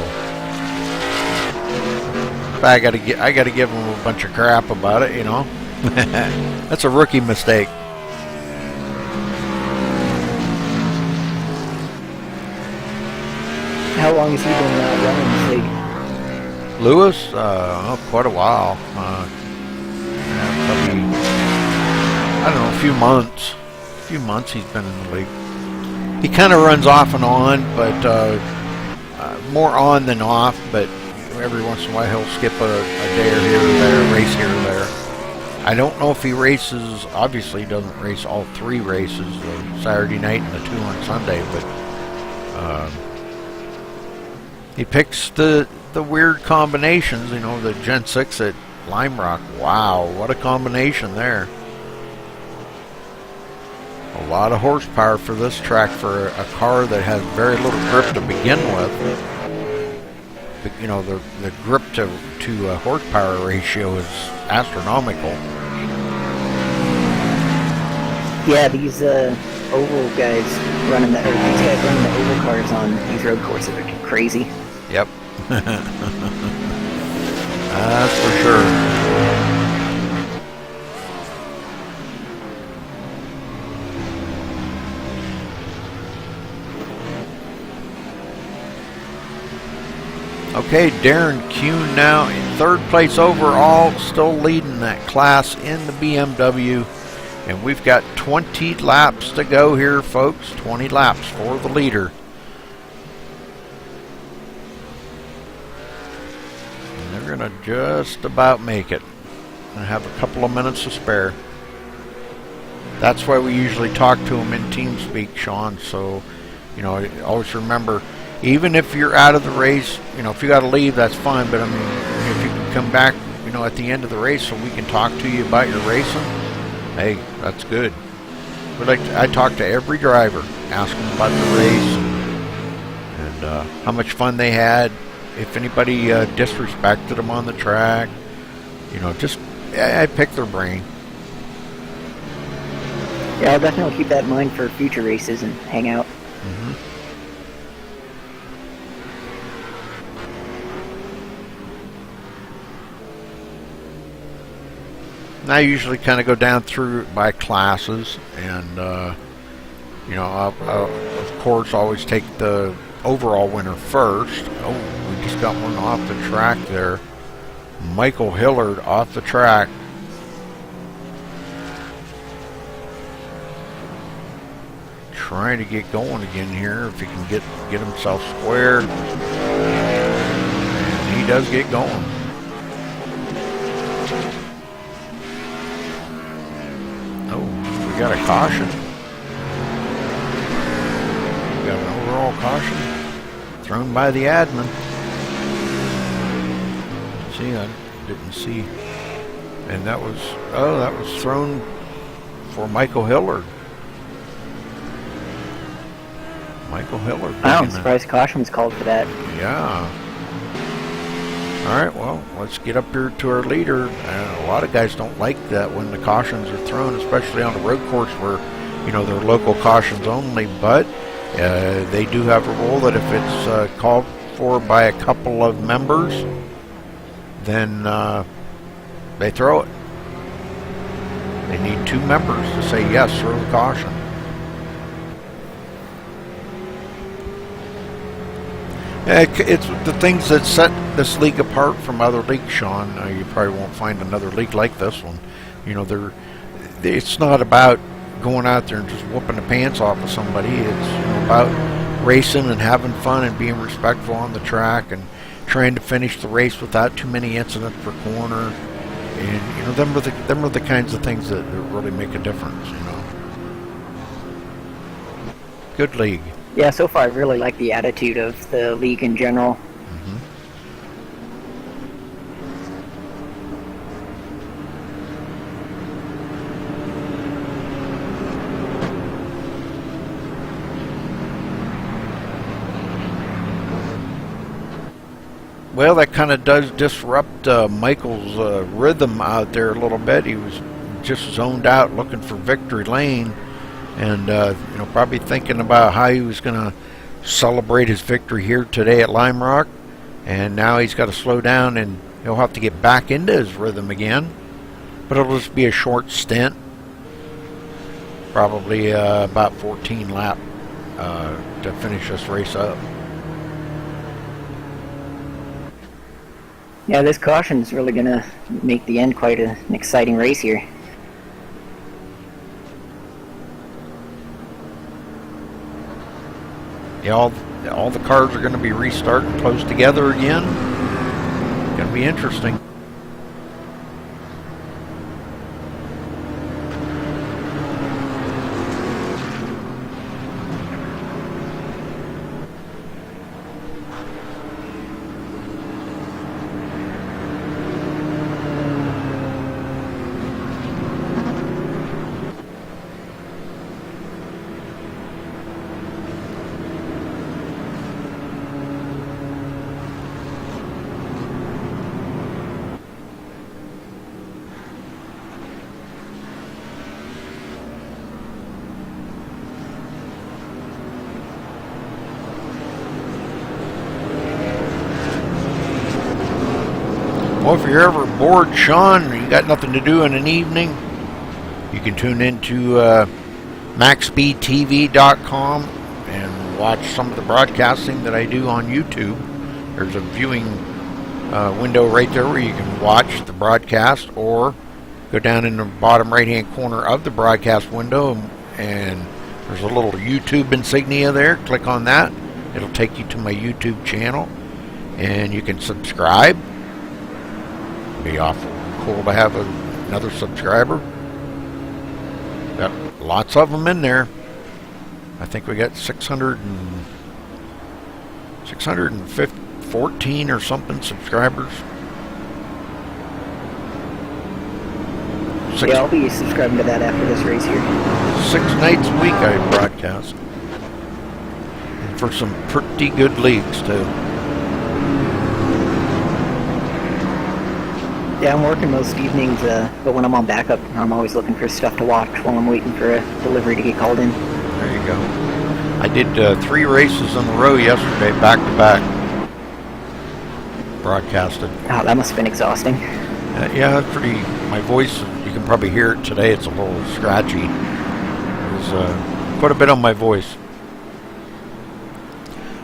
But I gotta give him a bunch of crap about it, you know. That's a rookie mistake. How long has he been running this league? Lewis, quite a while. Probably, I don't know, a few months. A few months he's been in the league. He kind of runs off and on, but more on than off. But every once in a while he'll skip a day or here or there, a race here or there. I don't know if he races. Obviously, he doesn't race all 3 races: the Saturday night and the 2 on Sunday. But he picks the weird combinations. You know, the Gen 6 at Lime Rock. Wow, what a combination there. A lot of horsepower for this track for a car that has very little grip to begin with. But, you know, the grip to horsepower ratio is astronomical. Yeah, these oval guys these guys running the oval cars on these road courses are crazy. Yep. That's for sure. Okay, Darren Kuhn now in 3rd place overall, still leading that class in the BMW. And we've got 20 laps to go here, folks. 20 laps for the leader. And they're going to just about make it. And have a couple of minutes to spare. That's why we usually talk to them in TeamSpeak, Sean. So, you know, always remember, even if you're out of the race, you know, if you got to leave, that's fine. But I mean, if you can come back, you know, at the end of the race so we can talk to you about your racing, hey, that's good. I talk to every driver, ask them about the race and how much fun they had. If anybody disrespected them on the track, you know, just I pick their brain. Yeah, I'll definitely keep that in mind for future races and hang out. And I usually kind of go down through by classes, and you know, I'll, of course, always take the overall winner first. Oh, we just got one off the track there. Michael Hillard off the track. Trying to get going again here, if he can get himself squared. And he does get going. Oh, we got a caution. We got an overall caution thrown by the admin. See, I didn't see. And that was thrown for Michael Hillard. Michael Hillard. Wow, I'm surprised caution was called for that. Yeah. All right, well, let's get up here to our leader. A lot of guys don't like that when the cautions are thrown, especially on a road course where, you know, they're local cautions only. But they do have a rule that if it's called for by a couple of members, then they throw it. They need 2 members to say yes, throw the caution. It's the things that set this league apart from other leagues, Sean. You probably won't find another league like this one. You know, it's not about going out there and just whooping the pants off of somebody. It's, you know, about racing and having fun and being respectful on the track and trying to finish the race without too many incidents per corner. And, you know, them are the kinds of things that really make a difference, you know. Good league. Yeah, so far I really like the attitude of the league in general. Well, that kind of does disrupt Michael's rhythm out there a little bit. He was just zoned out looking for victory lane, and you know, probably thinking about how he was going to celebrate his victory here today at Lime Rock. And now he's got to slow down, and he'll have to get back into his rhythm again. But it'll just be a short stint, probably about 14 laps to finish this race up. Yeah, this caution's really going to make the end quite an exciting race here. Yeah, all the cars are going to be restarting close together again. Going to be interesting. Well, if you're ever bored, Sean, or you got nothing to do in an evening, you can tune into MaxSpeedTV.com and watch some of the broadcasting that I do on YouTube. There's a viewing window right there where you can watch the broadcast, or go down in the bottom right-hand corner of the broadcast window, and there's a little YouTube insignia there. Click on that. It'll take you to my YouTube channel, and you can subscribe. Be awful cool to have another subscriber. Got lots of them in there. I think we got 614 or something subscribers. Yeah, I'll be subscribing to that after this race here. 6 nights a week I broadcast. And for some pretty good leagues too. Yeah, I'm working most evenings, but when I'm on backup, I'm always looking for stuff to watch while I'm waiting for a delivery to get called in. There you go. I did 3 races in a row yesterday, back to back. Broadcasted. Oh, that must have been exhausting. Yeah, it's pretty. My voice, you can probably hear it today. It's a little scratchy. There's quite a bit on my voice.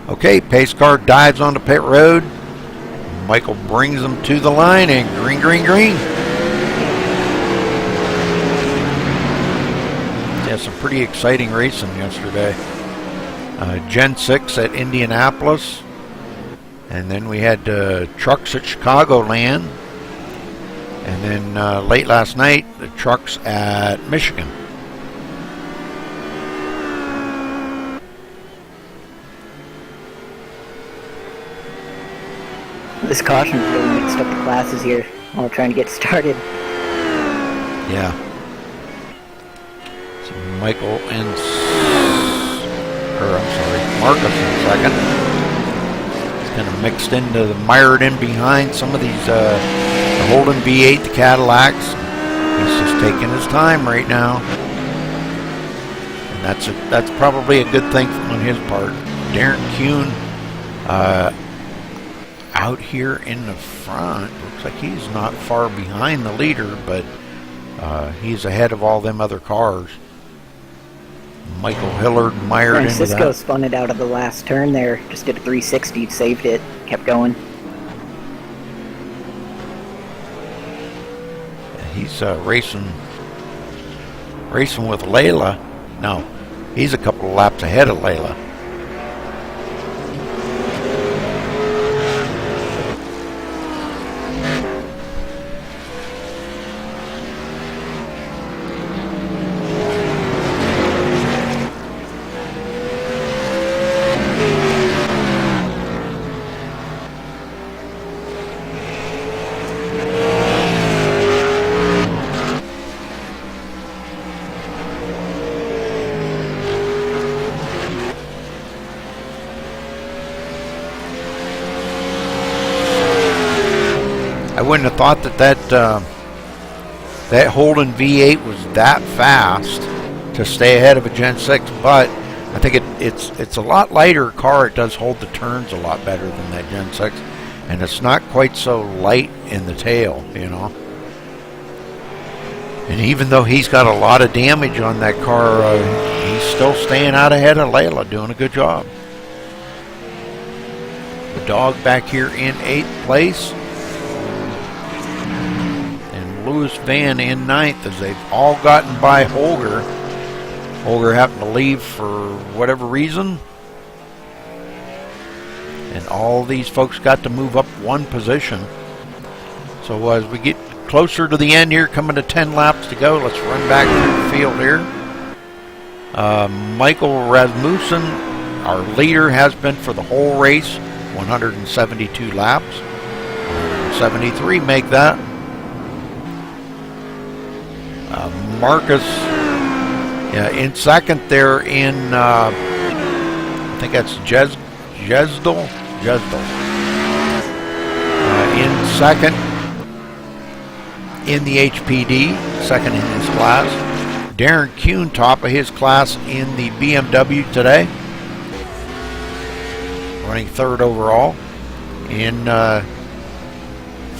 Okay, pace car dives onto pit road. Michael brings them to the line and green, green, green. Yeah, some pretty exciting racing yesterday. Gen 6 at Indianapolis. And then we had trucks at Chicagoland. And then late last night, the trucks at Michigan. This caution's really mixed up the classes here while trying to get started. Yeah. So Michael and Marcus in second. It's kind of mixed into the mired in behind some of these the Holden V8, the Cadillacs. He's just taking his time right now. And that's probably a good thing on his part. Darren Kuhn out here in the front. Looks like he's not far behind the leader, but he's ahead of all them other cars. Michael Hillard mired into that. Francisco spun it out of the last turn there. Just did a 360, saved it, kept going. He's racing with Layla. No, he's a couple of laps ahead of Layla. I wouldn't have thought that Holden V8 was that fast to stay ahead of a Gen 6, but I think it's a lot lighter car. It does hold the turns a lot better than that Gen 6, and it's not quite so light in the tail, you know. And even though he's got a lot of damage on that car, he's still staying out ahead of Layla, doing a good job. The dog back here in 8th place. Lewis Van in 9th as they've all gotten by Holger. Holger happened to leave for whatever reason. And all these folks got to move up 1 position. So as we get closer to the end here, coming to 10 laps to go, let's run back through the field here. Michael Rasmussen, our leader, has been for the whole race, 172 laps. 73 make that. Marcus in second there in I think that's Jesdal. In second in the HPD, second in his class. Darren Kuhn top of his class in the BMW today, running 3rd overall. In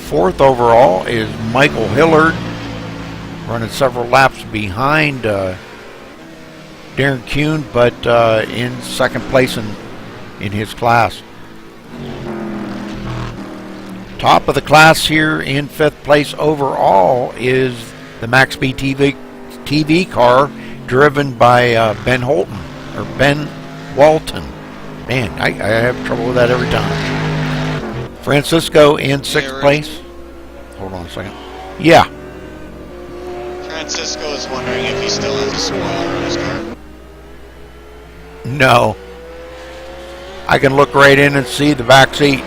4th overall is Michael Hillard, running several laps behind Darren Kuhn, but in 2nd place in his class. Top of the class here in 5th place overall is the MaxSpeedTV car, driven by Ben Walton. Man, I have trouble with that every time. Francisco in 6th place. Hold on a second. Yeah. Francisco is wondering if he still has a spoiler in his car. No. I can look right in and see the back seat.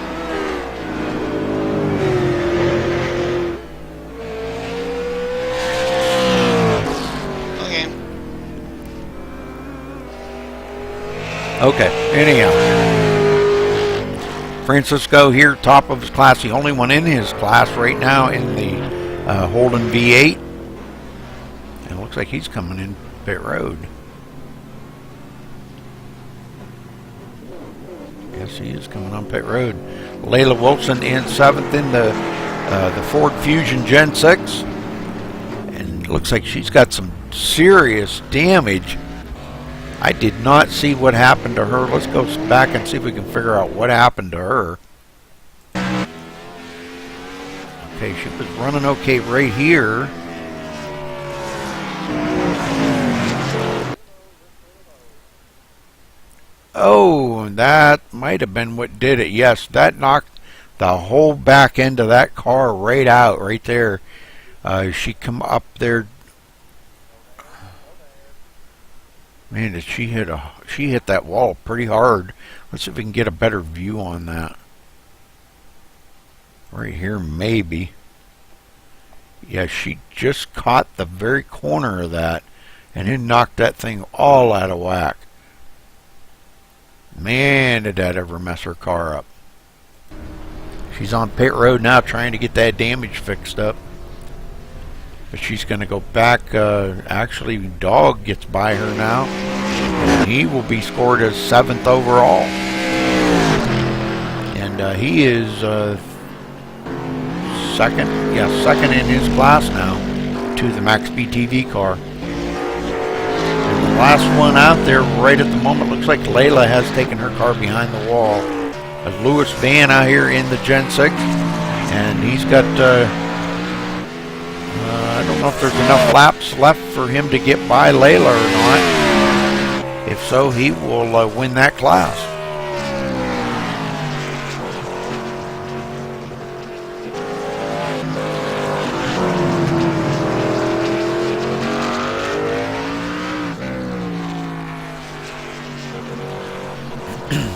Okay, anyhow. Francisco here, top of his class, the only one in his class right now in the Holden V8. And it looks like he's coming in pit road. Yes, he is coming on pit road. Layla Wilson in 7th in the Ford Fusion Gen 6. And it looks like she's got some serious damage. I did not see what happened to her. Let's go back and see if we can figure out what happened to her. Okay, she was running okay right here. Oh, that might have been what did it. Yes, that knocked the whole back end of that car right out, right there. She come up there. Man, did she hit that wall pretty hard. Let's see if we can get a better view on that. Right here, maybe. Yeah, she just caught the very corner of that and then knocked that thing all out of whack. Man, did that ever mess her car up. She's on pit road now trying to get that damage fixed up. But she's going to go back. Actually, Dog gets by her now. And he will be scored as 7th overall. And he is second. Yeah, second in his class now to the MaxSpeedTV car. And the last one out there right at the moment looks like Layla has taken her car behind the wall. There's Lewis Van out here in the Gen 6. And he's got... I don't know if there's enough laps left for him to get by Layla or not. If so, he will win that class.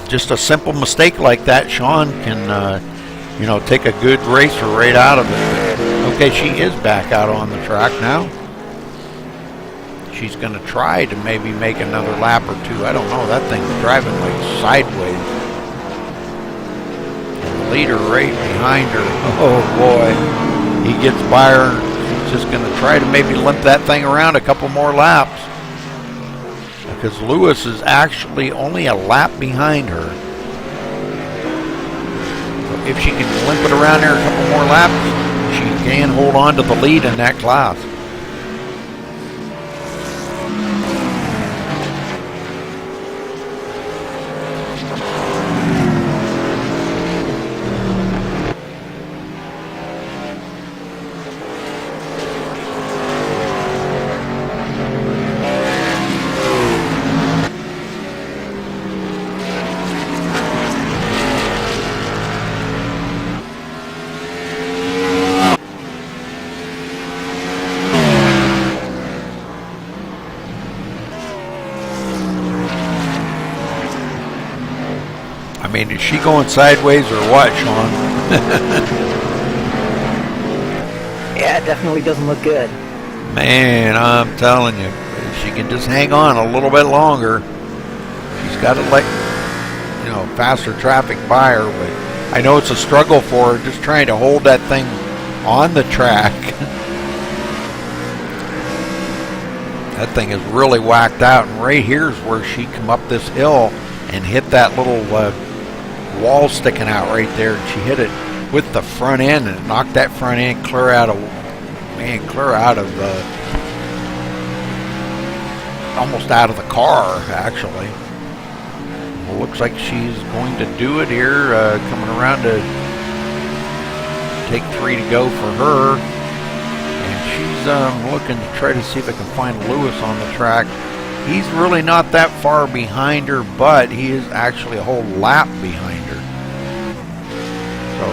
Just a simple mistake like that, Sean can, take a good racer right out of it. Okay, she is back out on the track now. She's going to try to maybe make another lap or two. I don't know. That thing's driving like sideways. And the leader right behind her. Oh, boy. He gets by her. She's just going to try to maybe limp that thing around a couple more laps. Because Lewis is actually only a lap behind her. So if she can limp it around there a couple more laps, she can hold on to the lead in that class. I mean, is she going sideways or what, Sean? Yeah, it definitely doesn't look good. Man, I'm telling you, if she can just hang on a little bit longer. She's got to let, faster traffic by her, but I know it's a struggle for her just trying to hold that thing on the track. That thing is really whacked out, and right here is where she come up this hill and hit that little wall sticking out right there, and she hit it with the front end and knocked that front end clear out of almost out of the car, actually. Well, looks like she's going to do it here, coming around to take 3 to go for her, and she's looking to try to see if I can find Lewis on the track. He's really not that far behind her, but he is actually a whole lap behind her. So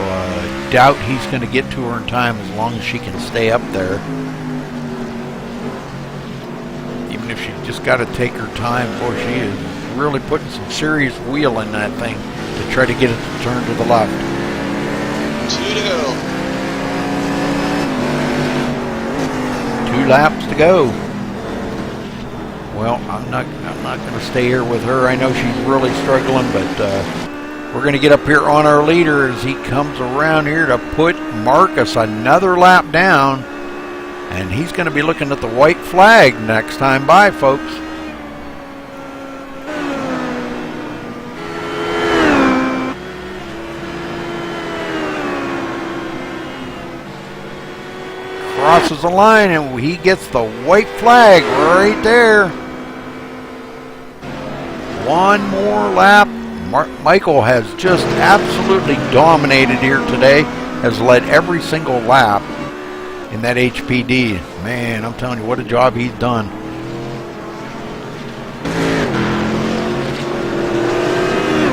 doubt he's going to get to her in time as long as she can stay up there. Even if she just got to take her time, boy, she is really putting some serious wheel in that thing to try to get it to turn to the left. 2 to go. 2 laps to go. Well, I'm not going to stay here with her. I know she's really struggling, but We're going to get up here on our leader as he comes around here to put Marcus another lap down. And he's going to be looking at the white flag next time by, folks. Crosses the line and he gets the white flag right there. One more lap. Michael has just absolutely dominated here today, has led every single lap in that HPD. Man, I'm telling you, what a job he's done.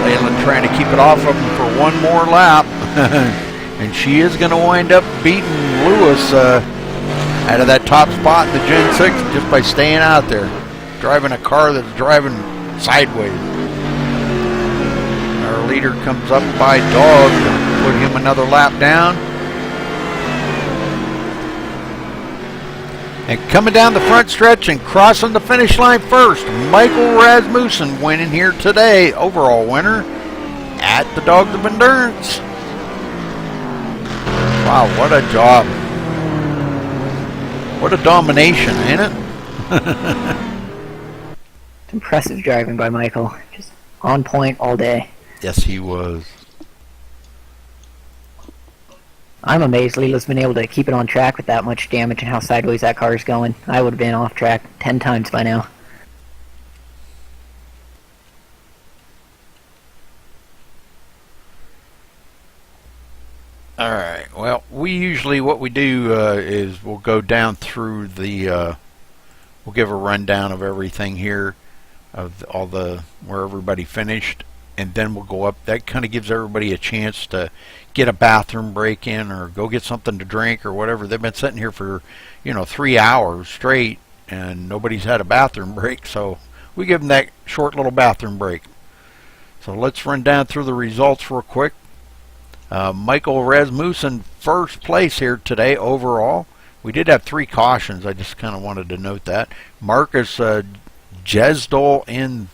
Layla trying to keep it off of him for one more lap. And she is going to wind up beating Lewis out of that top spot in the Gen 6 just by staying out there, driving a car that's driving sideways. Our leader comes up by Dog, put him another lap down. And coming down the front stretch and crossing the finish line first, Michael Rasmussen winning here today, overall winner at the Dogs of Endurance. Wow, what a job. What a domination, ain't it? Impressive driving by Michael. Just on point all day. Yes, he was. I'm amazed Leela's been able to keep it on track with that much damage and how sideways that car is going. I would have been off track 10 times by now. Alright, well, we usually, what we do is we'll go down through the, we'll give a rundown of everything here, of all the, where everybody finished, and then we'll go up. That kind of gives everybody a chance to get a bathroom break in or go get something to drink or whatever. They've been sitting here for, 3 hours straight, and nobody's had a bathroom break, so we give them that short little bathroom break. So let's run down through the results real quick. Michael Rasmussen first place here today overall. We did have 3 cautions. I just kind of wanted to note that. Marcus Jesdol in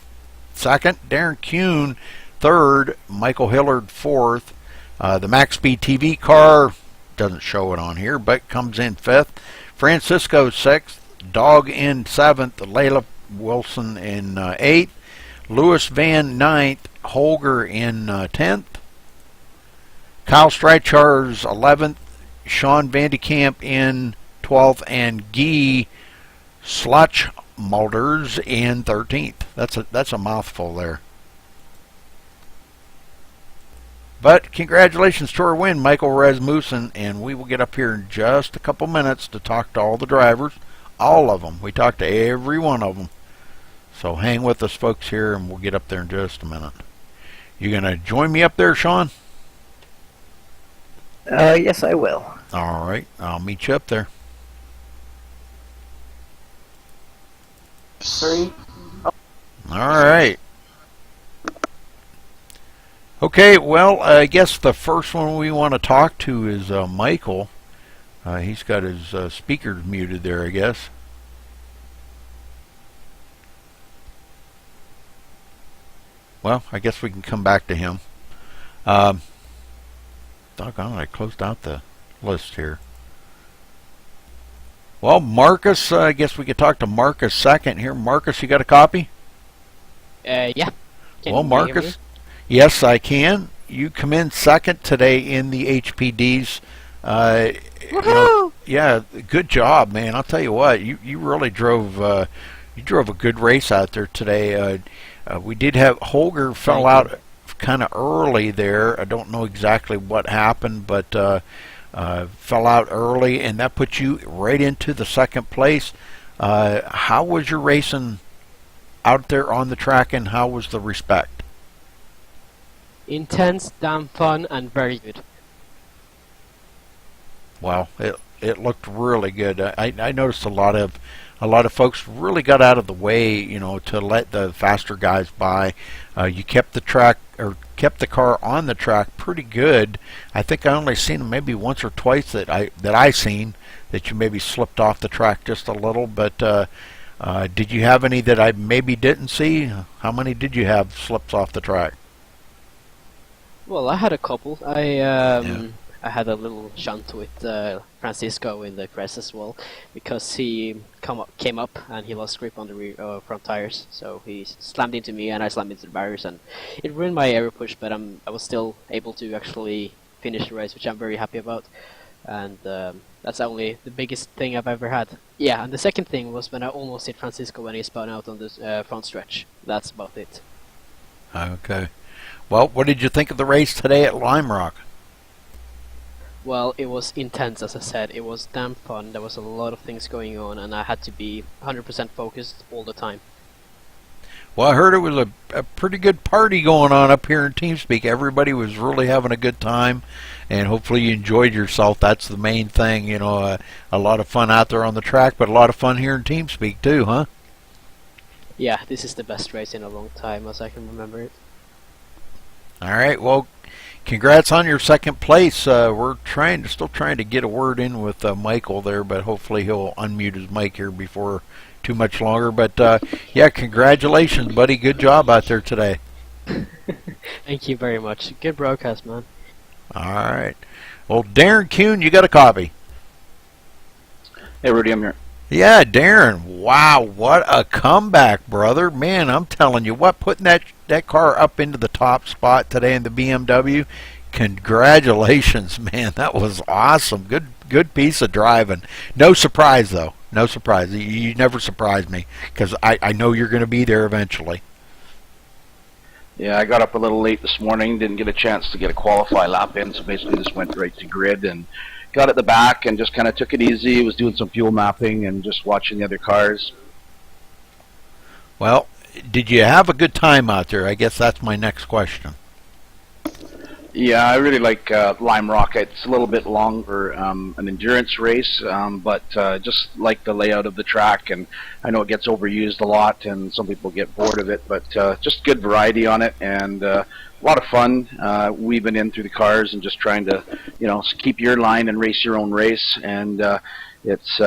second. Darren Kuhn third. Michael Hillard fourth. The MaxSpeedTV car doesn't show it on here, but comes in fifth. Francisco sixth. Dog in seventh. Layla Wilson in eighth. Lewis Van ninth. Holger in 10th. Kyle Streichars 11th, Sean Vandekamp in 12th, and Guy Slotchmulders in 13th. That's a mouthful there. But congratulations to our win, Michael Rasmussen, and we will get up here in just a couple minutes to talk to all the drivers, all of them. We talked to every one of them. So hang with us, folks, here, and we'll get up there in just a minute. You gonna join me up there, Sean? Yes, I will. All right, I'll meet you up there. 3. All right. Okay, well, I guess the first one we want to talk to is Michael. He's got his speakers muted there, I guess. Well, I guess we can come back to him. Doggone it, I closed out the list here. Well, Marcus, I guess we could talk to Marcus second here. Marcus, you got a copy? Yeah. Well, Marcus, yes, I can. You come in second today in the HPDs. Yeah, good job, man. I'll tell you what, you really drove a good race out there today. We did have Holger fell out kind of early there. I don't know exactly what happened, but fell out early, and that put you right into the second place. How was your racing out there on the track, and how was the respect? Intense, damn fun, and very good. Well, it looked really good. I noticed a lot of folks really got out of the way, to let the faster guys by. You kept the track, or kept the car on the track pretty good. I think I only seen them maybe once or twice that I seen that you maybe slipped off the track just a little. But did you have any that I maybe didn't see? How many did you have slips off the track? Well, I had a couple. I had a little shunt with Francisco in the crest as well, because he came up and he lost grip on the front tires, so he slammed into me and I slammed into the barriers, and it ruined my aero push. But I was still able to actually finish the race, which I'm very happy about, and that's only the biggest thing I've ever had. Yeah, and the second thing was when I almost hit Francisco when he spun out on the front stretch. That's about it. Okay. Well, what did you think of the race today at Lime Rock? Well, it was intense, as I said. It was damn fun. There was a lot of things going on, and I had to be 100% focused all the time. Well, I heard it was a pretty good party going on up here in TeamSpeak. Everybody was really having a good time, and hopefully you enjoyed yourself. That's the main thing, you know, a lot of fun out there on the track, but a lot of fun here in TeamSpeak too, huh? Yeah, this is the best race in a long time, as I can remember it. All right, well, congrats on your second place. We're still trying to get a word in with Michael there, but hopefully he'll unmute his mic here before too much longer. But yeah, congratulations, buddy. Good job out there today. Thank you very much. Good broadcast, man. All right. Well, Darren Kuhn, you got a copy. Hey, Rudy, I'm here. Yeah, Darren. Wow, what a comeback, brother. Man, I'm telling you what, putting that car up into the top spot today in the BMW, congratulations, man. That was awesome. Good piece of driving. No surprise, though. No surprise. You never surprise me, because I know you're going to be there eventually. Yeah, I got up a little late this morning, didn't get a chance to get a qualify lap in, so basically just went right to grid and got at the back and just kind of took it easy. Was doing some fuel mapping and just watching the other cars. Well, did you have a good time out there? I guess that's my next question. Yeah, I really like Lime Rock. It's a little bit longer, an endurance race, but just like the layout of the track, and I know it gets overused a lot and some people get bored of it, but just good variety on it, and a lot of fun weaving in through the cars and just trying to, you know, keep your line and race your own race, and it's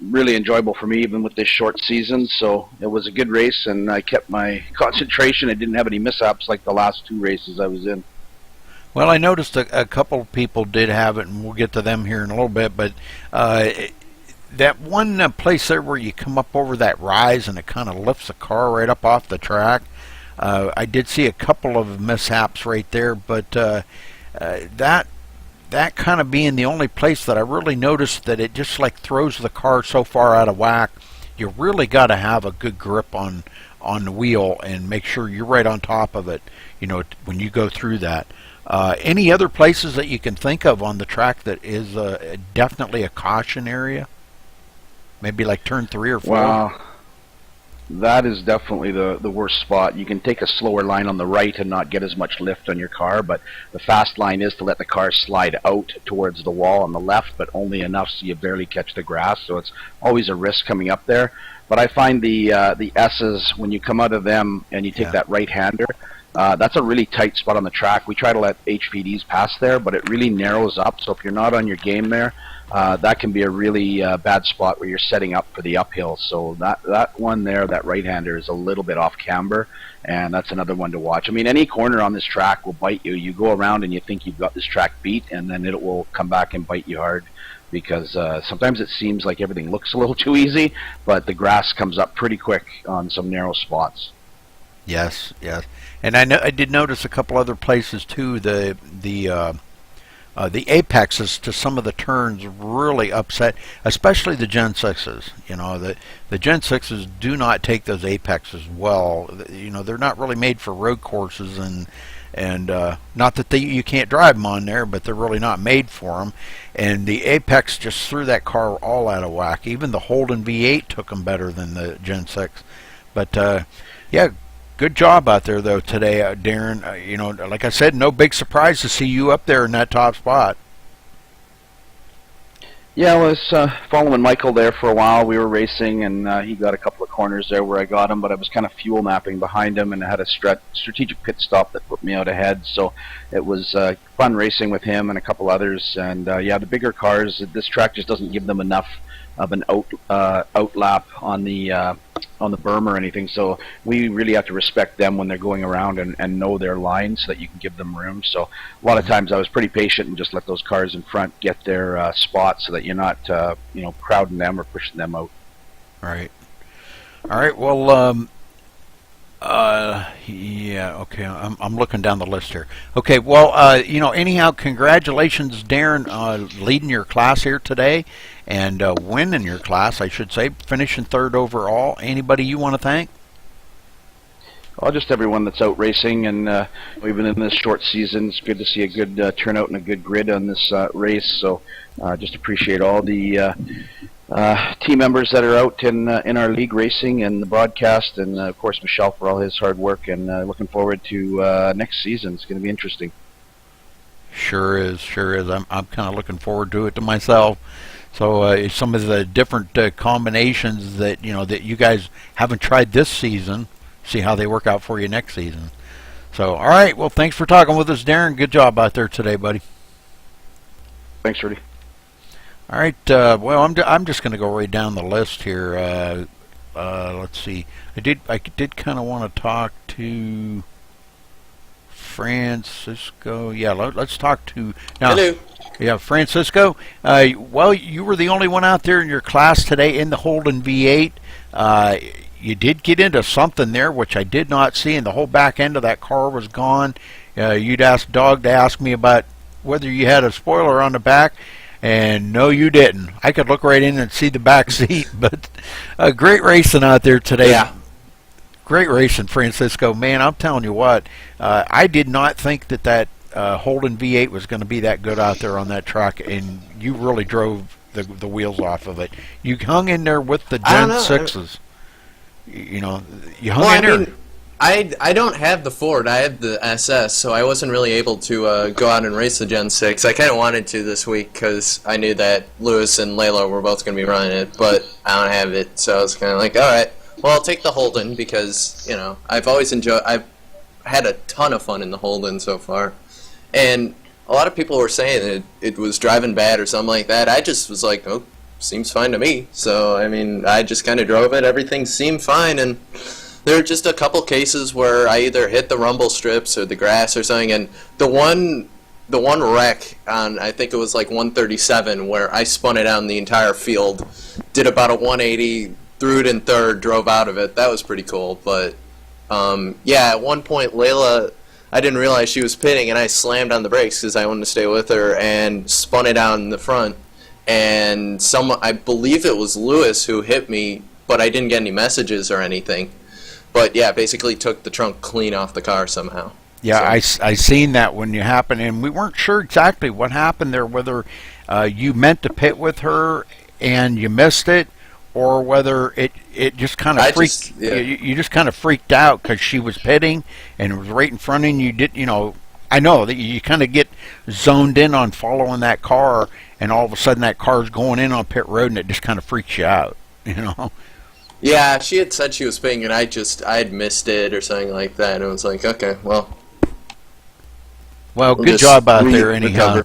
really enjoyable for me even with this short season. So it was a good race, and I kept my concentration. I didn't have any mishaps like the last two races I was in. Well, I noticed a couple of people did have it, and we'll get to them here in a little bit, but that one place there where you come up over that rise and it kind of lifts the car right up off the track, I did see a couple of mishaps right there, but that kind of being the only place that I really noticed that it just like throws the car so far out of whack. You really got to have a good grip on the wheel and make sure you're right on top of it, you know, when you go through that. Any other places that you can think of on the track that is definitely a caution area? Maybe like turn 3 or 4? Well, that is definitely the worst spot. You can take a slower line on the right and not get as much lift on your car, but the fast line is to let the car slide out towards the wall on the left, but only enough so you barely catch the grass, so it's always a risk coming up there. But I find the S's, when you come out of them and you take that right-hander, that's a really tight spot on the track. We try to let HPDs pass there, but it really narrows up. So if you're not on your game there, that can be a really bad spot where you're setting up for the uphill. So that one there, that right-hander, is a little bit off camber, and that's another one to watch. I mean, any corner on this track will bite you. You go around and you think you've got this track beat, and then it will come back and bite you hard, because sometimes it seems like everything looks a little too easy, but the grass comes up pretty quick on some narrow spots. Yes, yes. And I did notice a couple other places too. The apexes to some of the turns really upset, especially the Gen 6s. You know, the Gen 6s do not take those apexes well. You know, they're not really made for road courses, and not that you can't drive them on there, but they're really not made for them. And the apex just threw that car all out of whack. Even the Holden V8 took them better than the Gen 6. But yeah. Good job out there, though, today, Darren. You know, like I said, no big surprise to see you up there in that top spot. Yeah, I was following Michael there for a while. We were racing, and he got a couple of corners there where I got him, but I was kind of fuel mapping behind him, and I had a strategic pit stop that put me out ahead. So it was fun racing with him and a couple others. And yeah, the bigger cars, this track just doesn't give them enough of an outlap on the on the berm or anything. So we really have to respect them when they're going around and know their lines so that you can give them room. So a lot of times I was pretty patient and just let those cars in front get their spot so that you're not crowding them or pushing them out. Right. All right. Well, yeah. Okay. I'm looking down the list here. Okay. Well, anyhow, congratulations, Darren, leading your class here today, and winning your class, I should say, finishing third overall. Anybody you want to thank? Well, just everyone that's out racing, and we've been in this short season. It's good to see a good turnout and a good grid on this race. So, just appreciate all the team members that are out in our league racing and the broadcast, and of course Michelle for all his hard work, and looking forward to next season. It's going to be interesting. Sure is. I'm kind of looking forward to it to myself. So some of the different combinations that that you guys haven't tried this season, see how they work out for you next season. So all right, well, thanks for talking with us, Darren. Good job out there today, buddy. Thanks, Rudy. All right. Well, I'm just going to go right down the list here. Let's see. I did kind of want to talk to Francisco. Yeah, let's talk to now. Hello. Yeah, Francisco. Well, you were the only one out there in your class today in the Holden V8. You did get into something there, which I did not see, and the whole back end of that car was gone. You'd asked Doug to ask me about whether you had a spoiler on the back. And no, you didn't. I could look right in and see the back seat, but great racing out there today. Yeah. Great racing, Francisco. Man, I'm telling you what, I did not think that Holden V8 was going to be that good out there on that truck, and you really drove the wheels off of it. You hung in there with the Gen 6s. You hung in there. I don't have the Ford. I have the SS, so I wasn't really able to go out and race the Gen 6. I kind of wanted to this week because I knew that Lewis and Layla were both going to be running it, but I don't have it, so I was kind of like, all right, well, I'll take the Holden because, I've had a ton of fun in the Holden so far. And a lot of people were saying it was driving bad or something like that. I just was like, oh, seems fine to me. So, I just kind of drove it. Everything seemed fine, and there were just a couple cases where I either hit the rumble strips or the grass or something, and the one wreck on, I think it was like 137, where I spun it out in the entire field, did about a 180, threw it in third, drove out of it. That was pretty cool. But yeah, at one point Layla, I didn't realize she was pitting, and I slammed on the brakes because I wanted to stay with her and spun it out in the front. And I believe it was Lewis who hit me, but I didn't get any messages or anything. But yeah, basically took the trunk clean off the car somehow. Yeah, so. I seen that when you happened, and we weren't sure exactly what happened there, whether you meant to pit with her and you missed it, or whether it just kind of freaked. You just kind of freaked out because she was pitting and it was right in front of you. You did, I know that you kind of get zoned in on following that car, and all of a sudden that car's going in on pit road, and it just kind of freaks you out, Yeah, she had said she was pitting, and I had missed it or something like that, and I was like, okay, well. Well, good job out there, anyhow.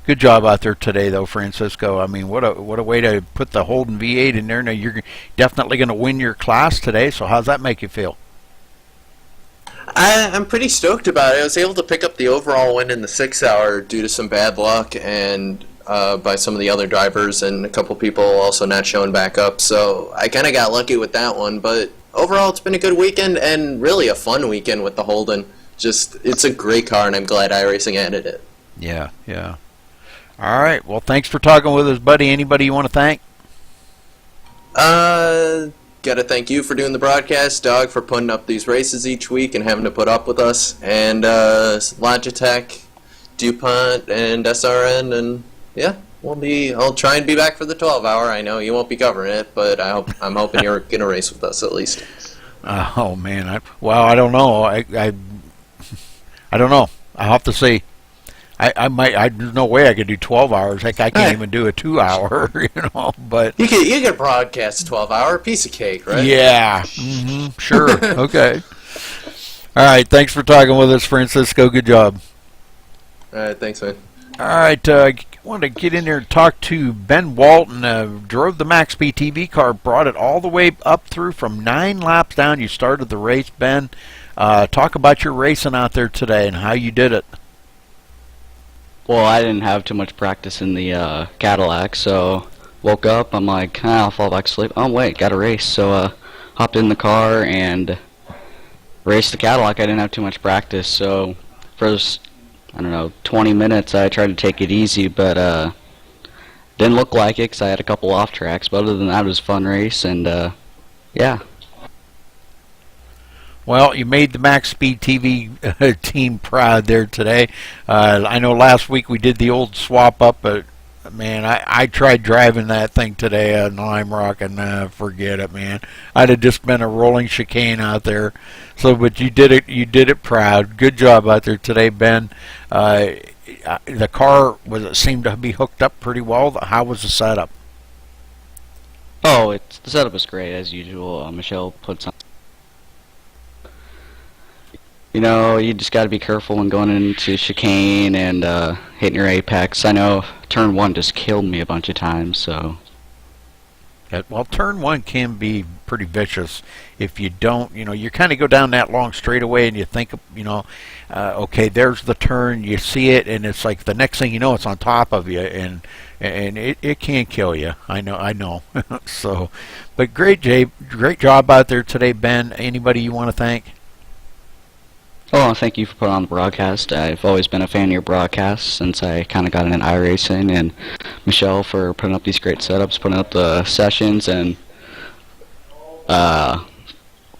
Good job out there today, though, Francisco. What a way to put the Holden V8 in there. Now you're definitely going to win your class today. So how's that make you feel? I'm pretty stoked about it. I was able to pick up the overall win in the 6 hour due to some bad luck and by some of the other drivers, and a couple people also not showing back up. So I kind of got lucky with that one. But overall, it's been a good weekend and really a fun weekend with the Holden. It's a great car, and I'm glad iRacing added it. Yeah. All right. Well, thanks for talking with us, buddy. Anybody you want to thank? Gotta thank you for doing the broadcast, Doug, for putting up these races each week and having to put up with us, and Logitech, DuPont, and SRN, and yeah, I'll try and be back for the 12 hour. I know you won't be covering it, but I'm hoping you're gonna race with us at least. Oh man, I don't know. I don't know. I'll have to see. I might. There's no way I could do 12 hours. Heck, I can't even do a 2 hour. But you could broadcast a 12 hour piece of cake, right? Yeah. Mm-hmm, sure. Okay. All right. Thanks for talking with us, Francisco. Good job. All right. Thanks, man. All right. want to get in there and talk to Ben Walton. Drove the MaxSpeedTV car, brought it all the way up through from 9 laps down. You started the race, Ben. Talk about your racing out there today and how you did it. Well, I didn't have too much practice in the Cadillac, so woke up, I'm like, I'll fall back asleep. Oh wait, got a race. So hopped in the car and raced the Cadillac. I didn't have too much practice, so first, I don't know, 20 minutes I tried to take it easy, but didn't look like it because I had a couple off tracks. But other than that, it was a fun race, and yeah. Well, you made the MaxSpeedTV team proud there today. I know last week we did the old swap up, but man, I tried driving that thing today on Lime Rock, and forget it, man. I'd have just been a rolling chicane out there. So, but you did it proud. Good job out there today, Ben. The car seemed to be hooked up pretty well. How was the setup? Oh, the setup was great as usual. Michelle puts on. You know, you just got to be careful when going into chicane and hitting your apex. I know turn 1 just killed me a bunch of times, so. Well, turn 1 can be pretty vicious if you don't, you kind of go down that long straightaway and you think, okay, there's the turn, you see it, and it's like the next thing you know, it's on top of you, and it can kill you. I know. So, but great job out there today, Ben. Anybody you want to thank? Oh, thank you for putting on the broadcast. I've always been a fan of your broadcasts since I kind of got into iRacing, and Michelle for putting up these great setups, putting up the sessions, and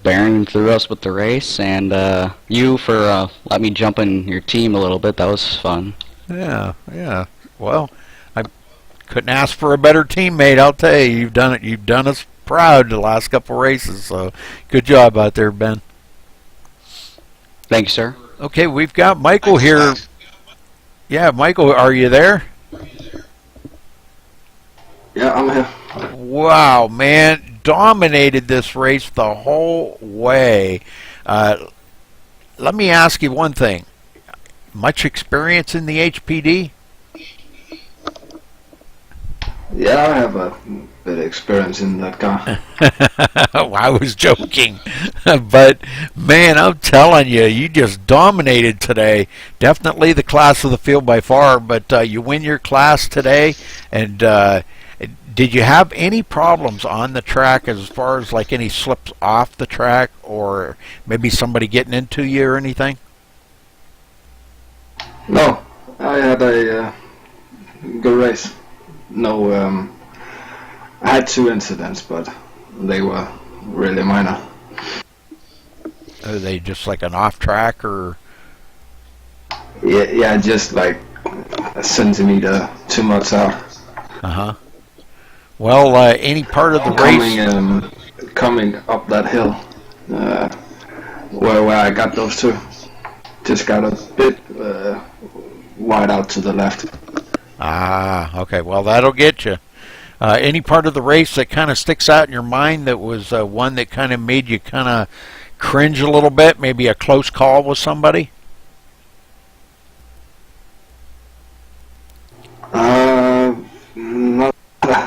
bearing through us with the race, and you for letting me jump in your team a little bit. That was fun. Yeah. Well, I couldn't ask for a better teammate. I'll tell you, you've done us proud the last couple races. So, good job out there, Ben. Thank you, sir. Okay, we've got Michael here. Yeah, Michael, are you there? Yeah, I'm here. Wow, man, dominated this race the whole way. Let me ask you one thing. Much experience in the HPD? Yeah, I have a bit of experience in that car. I was joking. But, man, I'm telling you, you just dominated today. Definitely the class of the field by far, but you win your class today. And did you have any problems on the track as far as like any slips off the track or maybe somebody getting into you or anything? No, I had a good race. No, I had 2 incidents, but they were really minor. Are they just like an off track or? Yeah, just like a centimeter too much out. Uh-huh. Well, any part of the race? Coming up that hill, where I got those 2, just got a bit wide out to the left. Ah, okay. Well, that'll get you. Any part of the race that kind of sticks out in your mind that was one that kind of made you kind of cringe a little bit? Maybe a close call with somebody?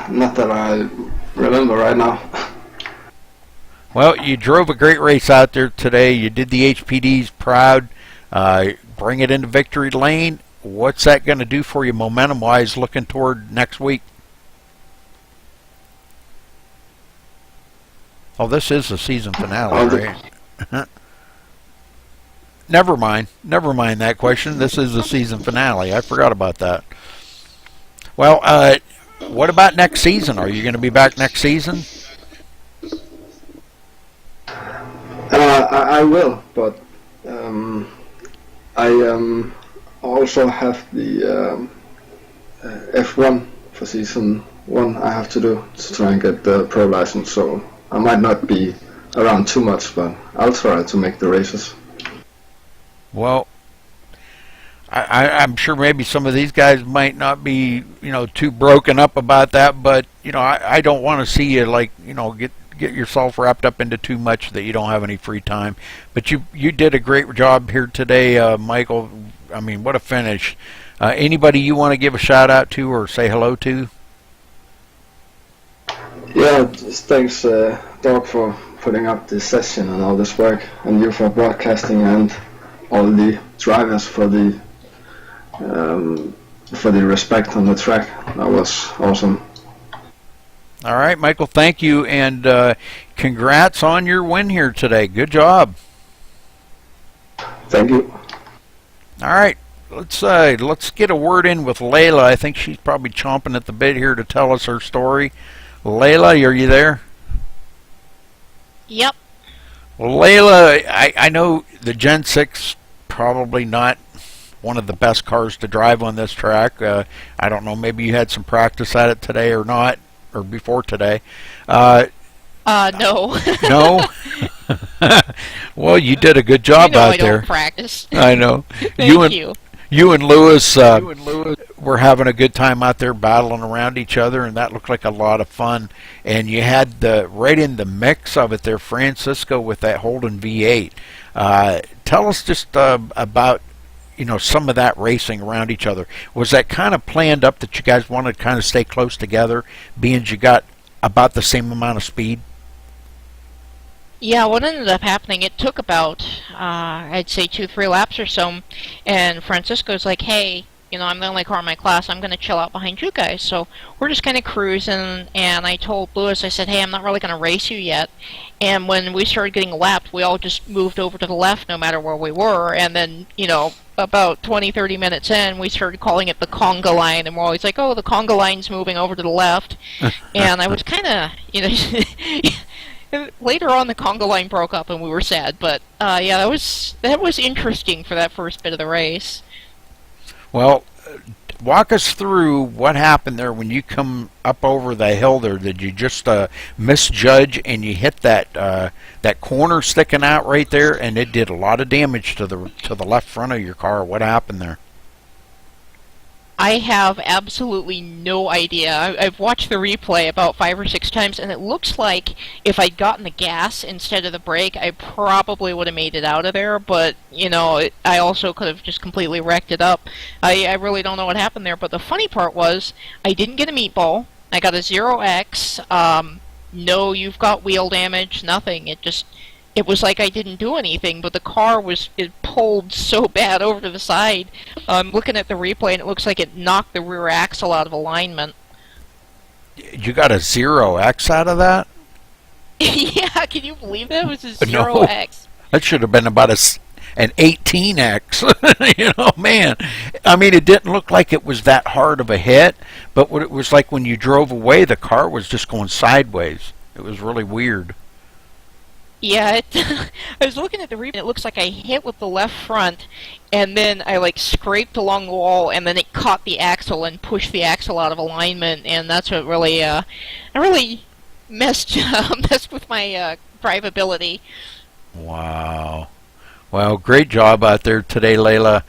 Not that I remember right now. Well, you drove a great race out there today. You did the HPDs proud. Bring it into victory lane. What's that going to do for you momentum-wise looking toward next week? Oh, this is the season finale, right? Never mind that question. This is the season finale. I forgot about that. Well, what about next season? Are you going to be back next season? I will, but I also have the F1 for season 1 I have to do to try and get the pro license, so I might not be around too much, but I'll try to make the races. Well, I'm sure maybe some of these guys might not be, too broken up about that, but, I don't want to see you, like, get yourself wrapped up into too much that you don't have any free time. But you did a great job here today, Michael. I mean, what a finish. Anybody you want to give a shout out to or say hello to? Yeah, just thanks, Doc, for putting up this session and all this work, and you for broadcasting, and all the drivers for the respect on the track. That was awesome. All right, Michael, thank you, and congrats on your win here today. Good job. Thank you. All right, let's get a word in with Layla. I think she's probably chomping at the bit here to tell us her story. Layla, are you there? Yep. Well, Layla, I know the Gen 6 probably not one of the best cars to drive on this track. I don't know, maybe you had some practice at it today or not, or before today. No. No? Well, you did a good job out I there. don't practice. I know. Thank you. You and Lewis were having a good time out there battling around each other, and that looked like a lot of fun. And you had right in the mix of it there, Francisco with that Holden V8. Tell us just about some of that racing around each other. Was that kind of planned up that you guys wanted to kind of stay close together, being you got about the same amount of speed? Yeah, what ended up happening, it took about, I'd say 2-3 laps or so, and Francisco's like, hey, I'm the only car in my class, I'm going to chill out behind you guys. So we're just kind of cruising, and I told Lewis, I said, hey, I'm not really going to race you yet. And when we started getting lapped, we all just moved over to the left no matter where we were, and then, about 20-30 minutes in, we started calling it the conga line, and we're always like, oh, the conga line's moving over to the left. And I was kind of, later on the conga line broke up and we were sad, but yeah, that was interesting for that first bit of the race. Well, walk us through what happened there when you come up over the hill there. Did you just misjudge and you hit that corner sticking out right there, and it did a lot of damage to the left front of your car? What happened there? I have absolutely no idea. I've watched the replay about 5 or 6 times, and it looks like if I'd gotten the gas instead of the brake, I probably would have made it out of there, but, I also could have just completely wrecked it up. I really don't know what happened there, but the funny part was, I didn't get a meatball. I got a 0X. No, you've got wheel damage, nothing. It was like I didn't do anything, but the car it pulled so bad over to the side. I'm looking at the replay, and it looks like it knocked the rear axle out of alignment. You got a 0X out of that? Yeah, can you believe that? It was a 0X. No, that should have been about an 18X. Man. I mean, it didn't look like it was that hard of a hit, but what it was like when you drove away, the car was just going sideways. It was really weird. Yeah, I was looking at the replay, and it looks like I hit with the left front, and then I scraped along the wall, and then it caught the axle and pushed the axle out of alignment, and that's what really, I really messed with my drivability. Wow. Well, great job out there today, Layla.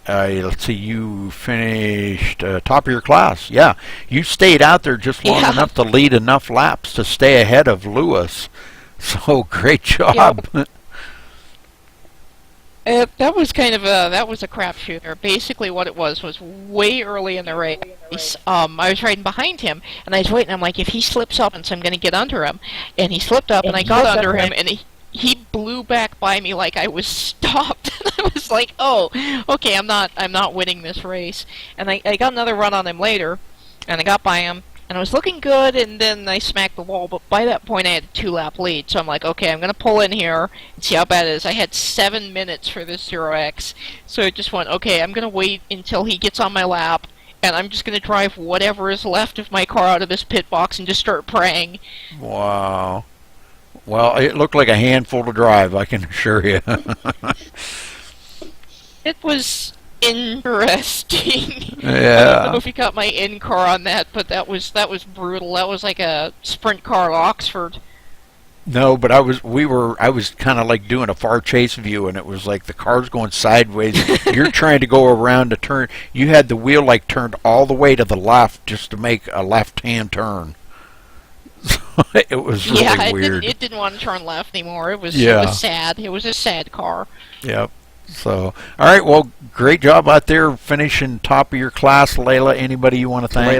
Let's see, you finished top of your class. Yeah, you stayed out there just long enough to lead enough laps to stay ahead of Lewis. So great job. Yeah. That was kind of that was a crapshoot. Basically, what it was way early in the race. I was riding behind him, and I was waiting. I'm like, if he slips up, and so I'm going to get under him, and he slipped up, and I got under him, and he blew back by me like I was stopped. And I was like, oh, okay, I'm not winning this race. And I got another run on him later, and I got by him, and I was looking good, and then I smacked the wall. But by that point, I had a 2-lap lead, so I'm like, okay, I'm gonna pull in here and see how bad it is. I had 7 minutes for this 0X, so I just went, okay, I'm gonna wait until he gets on my lap, and I'm just gonna drive whatever is left of my car out of this pit box and just start praying. Wow. Well, it looked like a handful to drive, I can assure you. It was interesting. Yeah. I don't know if you got my in-car on that, but that was brutal. That was like a sprint car at Oxford. No, but I was kind of like doing a far chase view, and it was like the car's going sideways. You're trying to go around a turn. You had the wheel turned all the way to the left just to make a left-hand turn. It was really weird. It didn't want to turn left anymore. It was sad. It was a sad car. Yep. So, all right, well, great job out there finishing top of your class, Layla. Anybody you want to thank?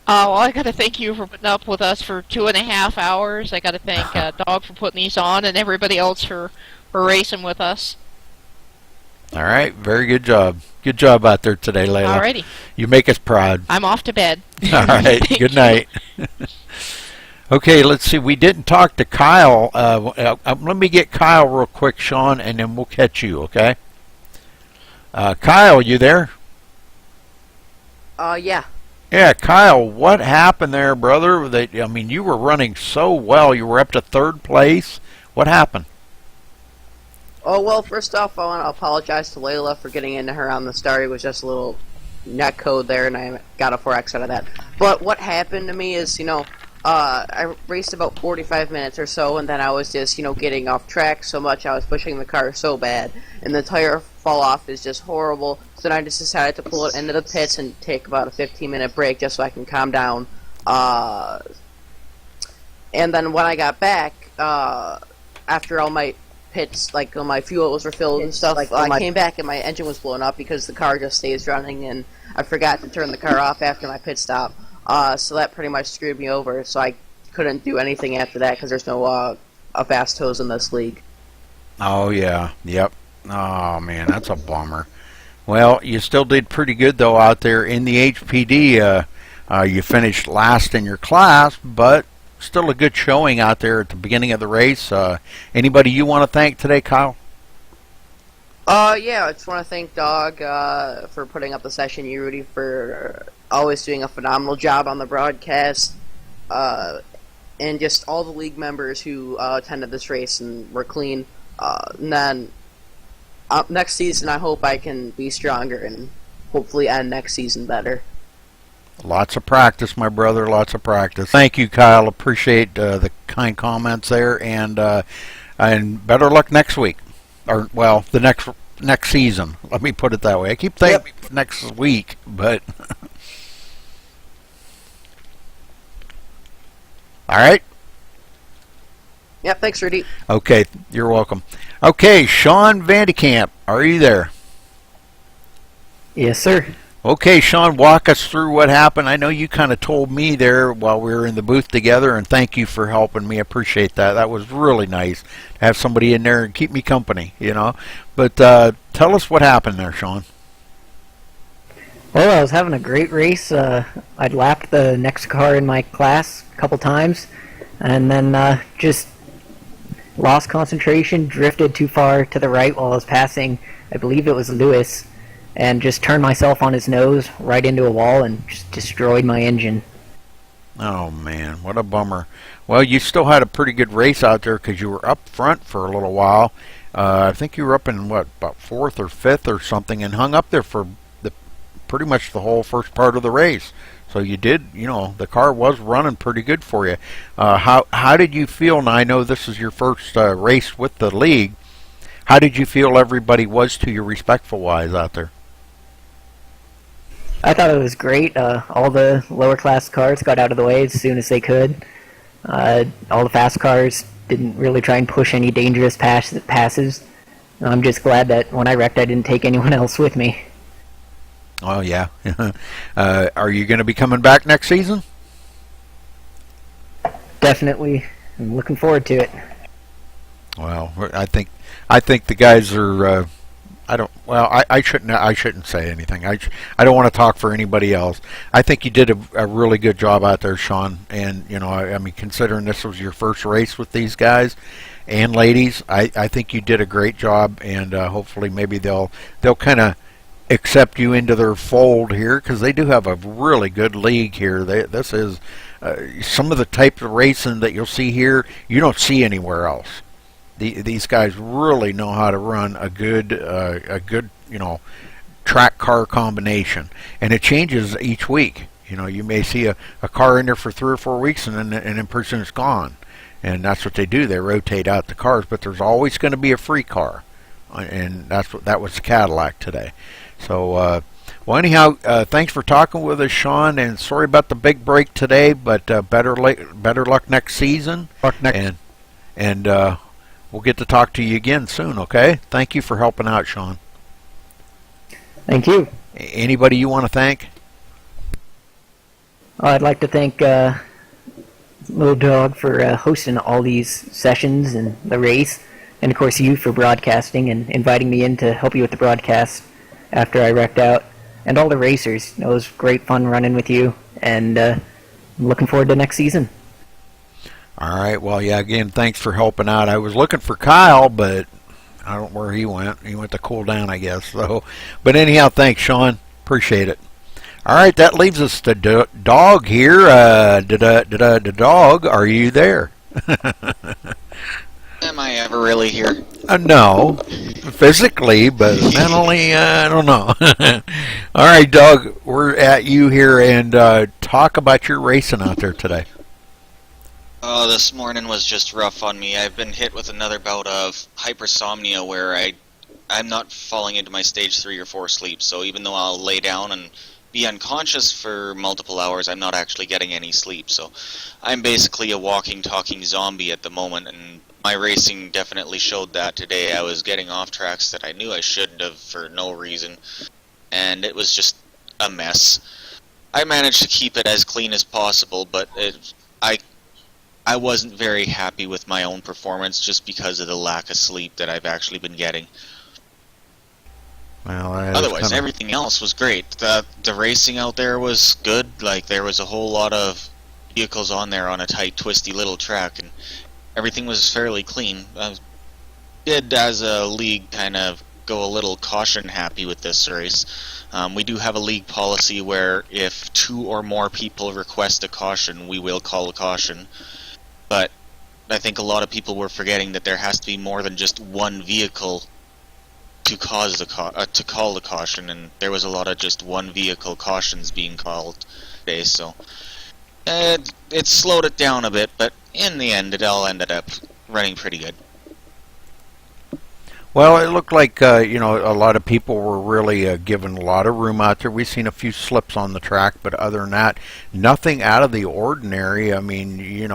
Well, I got to thank you for putting up with us for 2.5 hours. I got to thank Dog for putting these on, and everybody else for racing with us. All right, very good job. Good job out there today, Layla. Alrighty. You make us proud. I'm off to bed. All right, good night. Okay, let's see. We didn't talk to Kyle. Let me get Kyle real quick, Sean, and then we'll catch you, okay? Kyle, you there? Yeah. Yeah, Kyle, what happened there, brother? I mean, you were running so well. You were up to 3rd place. What happened? Oh, well, first off, I want to apologize to Layla for getting into her on the start. It was just a little net code there, and I got a 4X out of that. But what happened to me is, I raced about 45 minutes or so, and then I was just, getting off track so much. I was pushing the car so bad, and the tire fall off is just horrible. So then I just decided to pull it into the pits and take about a 15-minute break just so I can calm down. And then when I got back, after all my pits, like my fuel was refilled and stuff, I came back and my engine was blown up because the car just stays running, and I forgot to turn the car off after my pit stop. So that pretty much screwed me over, so I couldn't do anything after that because there's no fast toes in this league. Oh, yeah. Yep. Oh, man, that's a bummer. Well, you still did pretty good, though, out there in the HPD. You finished last in your class, but still a good showing out there at the beginning of the race. Anybody you want to thank today, Kyle? Yeah, I just want to thank Dog for putting up the session, you, Rudy, for always doing a phenomenal job on the broadcast, and just all the league members who attended this race and were clean. And then next season, I hope I can be stronger and hopefully end next season better. Lots of practice, my brother, lots of practice. Thank you, Kyle. Appreciate the kind comments there, and better luck next week. Or, well, the next season. Let me put it that way. I keep thinking next week, but... All right? Yep, thanks, Rudy. Okay, you're welcome. Okay, Sean Vandekamp, are you there? Yes, sir. Okay, Sean, walk us through what happened. I know you kind of told me there while we were in the booth together, and thank you for helping me. I appreciate that. That was really nice to have somebody in there and keep me company, But tell us what happened there, Sean. Well, I was having a great race. I'd lapped the next car in my class a couple times, and then just lost concentration, drifted too far to the right while I was passing, I believe it was Lewis, and just turned myself on his nose right into a wall and just destroyed my engine. Oh, man, what a bummer. Well, you still had a pretty good race out there because you were up front for a little while. I think you were up in, about 4th or 5th or something, and hung up there for pretty much the whole first part of the race. So you did, the car was running pretty good for you. How did you feel? Now, I know this is your first race with the league. How did you feel everybody was to you respectful-wise out there? I thought it was great. All the lower class cars got out of the way as soon as they could. All the fast cars didn't really try and push any dangerous passes. I'm just glad that when I wrecked, I didn't take anyone else with me. Oh, yeah. Are you going to be coming back next season? Definitely. I'm looking forward to it. Well, I think the guys are. I shouldn't say anything. I don't want to talk for anybody else. I think you did a really good job out there, Sean. And I mean, considering this was your first race with these guys and ladies, I think you did a great job. And hopefully, maybe they'll kind of accept you into their fold here, because they do have a really good league here. This is some of the type of racing that you'll see here you don't see anywhere else. These guys really know how to run a good track car combination, and it changes each week. You may see a car in there for 3 or 4 weeks, and then pretty soon it's gone. And that's what they do. They rotate out the cars, but there's always going to be a free car, and that was the Cadillac today. So, well, anyhow, thanks for talking with us, Sean, and sorry about the big break today, but better luck next season. And we'll get to talk to you again soon, okay? Thank you for helping out, Sean. Thank you. Anybody you want to thank? I'd like to thank Little Dog for hosting all these sessions and the race, and of course you for broadcasting and inviting me in to help you with the broadcast after I wrecked out, and all the racers. It was great fun running with you, and I'm looking forward to next season. All right, well, yeah, again, thanks for helping out. I was looking for Kyle, but I don't know where he went. He went to cool down, I guess. So, but anyhow, thanks, Sean. Appreciate it. All right, that leaves us to Dog here. Dog, are you there? Am I ever really here? No, physically, but mentally, I don't know. All right, Dog, we're at you here, and talk about your racing out there today. Oh, this morning was just rough on me. I've been hit with another bout of hypersomnia where I'm not falling into my stage 3 or 4 sleep, so even though I'll lay down and be unconscious for multiple hours, I'm not actually getting any sleep. So I'm basically a walking, talking zombie at the moment, and my racing definitely showed that today. I was getting off tracks that I knew I shouldn't have for no reason, and it was just a mess. I managed to keep it as clean as possible, but I wasn't very happy with my own performance just because of the lack of sleep that I've actually been getting. Well, otherwise, everything else was great. The racing out there was good. Like, there was a whole lot of vehicles on there on a tight, twisty little track, and everything was fairly clean. I did, as a league, kind of go a little caution happy with this race. We do have a league policy where if 2 or more people request a caution, we will call a caution. But I think a lot of people were forgetting that there has to be more than just one vehicle to call the caution, and there was a lot of just one vehicle cautions being called today, so it slowed it down a bit, but in the end it all ended up running pretty good. Well, it looked like a lot of people were really given a lot of room out there. We've seen a few slips on the track, but other than that, nothing out of the ordinary. I mean, it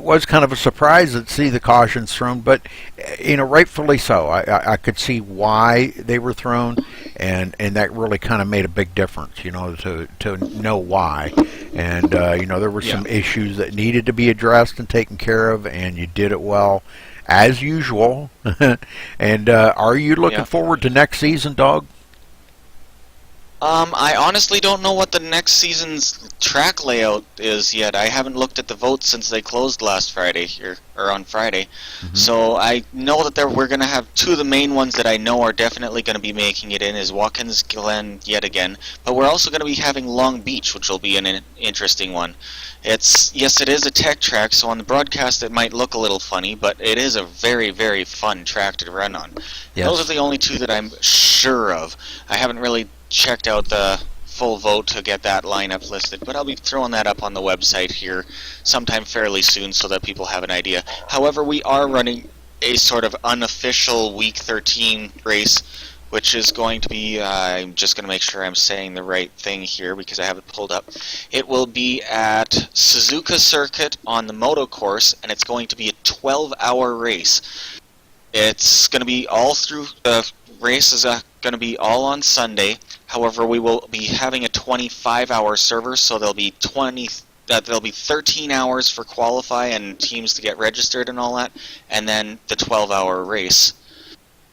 was kind of a surprise to see the cautions thrown, but rightfully so. I could see why they were thrown, and that really kind of made a big difference. To know why, and there were some issues that needed to be addressed and taken care of, and you did it well, as usual. And are you looking forward to next season, Dog? I honestly don't know what the next season's track layout is yet. I haven't looked at the votes since they closed last Friday, or on Friday. So I know that we're going to have 2 of the main ones that I know are definitely going to be making it in is Watkins Glen yet again. But we're also going to be having Long Beach, which will be an interesting one. It is a tech track, so on the broadcast it might look a little funny, but it is a very, very fun track to run on. Yes. Those are the only 2 that I'm sure of. I haven't really checked out the full vote to get that lineup listed, but I'll be throwing that up on the website here sometime fairly soon so that people have an idea. However, we are running a sort of unofficial Week 13 race, which is going to be, I'm just going to make sure I'm saying the right thing here because I have it pulled up. It will be at Suzuka Circuit on the moto course, and it's going to be a 12-hour race. It's going to be all through, the race is going to be all on Sunday. However, we will be having a 25-hour server, so there'll be 13 hours for qualify and teams to get registered and all that, and then the 12-hour race.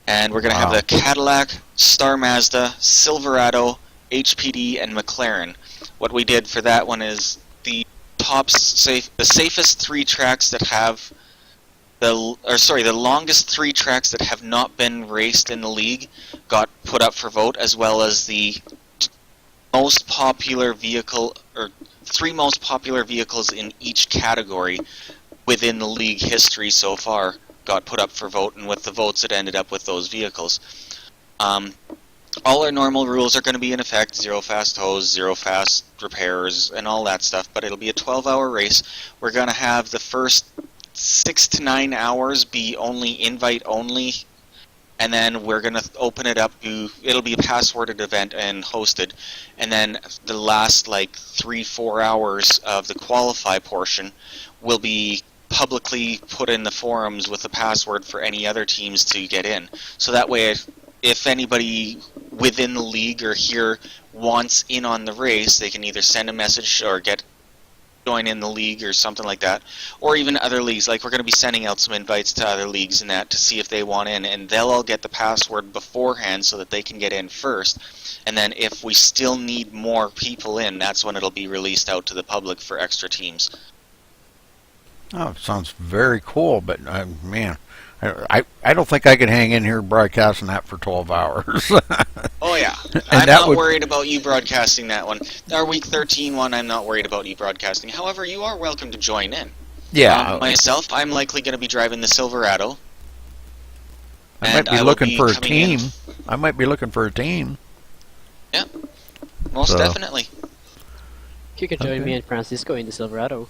And we're going to have the Cadillac, Star Mazda, Silverado, HPD, and McLaren. What we did for that one is the safest 3 tracks that have the longest 3 tracks that have not been raced in the league got put up for vote, as well as the most popular vehicle, or 3 most popular vehicles in each category within the league history so far got put up for vote, and with the votes it ended up with those vehicles. All our normal rules are going to be in effect: 0 fast hose, 0 fast repairs, and all that stuff, but it'll be a 12-hour race. We're going to have the first 6 to 9 hours be invite only, and then we're going to open it up to, it'll be a passworded event and hosted, and then the last 3-4 hours of the qualify portion will be publicly put in the forums with the password for any other teams to get in. So that way, if anybody within the league or here wants in on the race, they can either send a message or join in the league or something like that, or even other leagues. Like, we're going to be sending out some invites to other leagues and that to see if they want in, and they'll all get the password beforehand so that they can get in first. And then if we still need more people in, that's when it'll be released out to the public for extra teams. Oh, it sounds very cool, but man, I don't think I could hang in here broadcasting that for 12 hours. Oh yeah, And I'm that not would- worried about you broadcasting that one. Our Week 13 one, I'm not worried about you broadcasting. However, you are welcome to join in. Yeah, Myself, I'm likely going to be driving the Silverado. I might and be will looking be for a coming team. in. I might be looking for a team. Yeah, most So- definitely. You can join Okay. me and Francisco in the Silverado.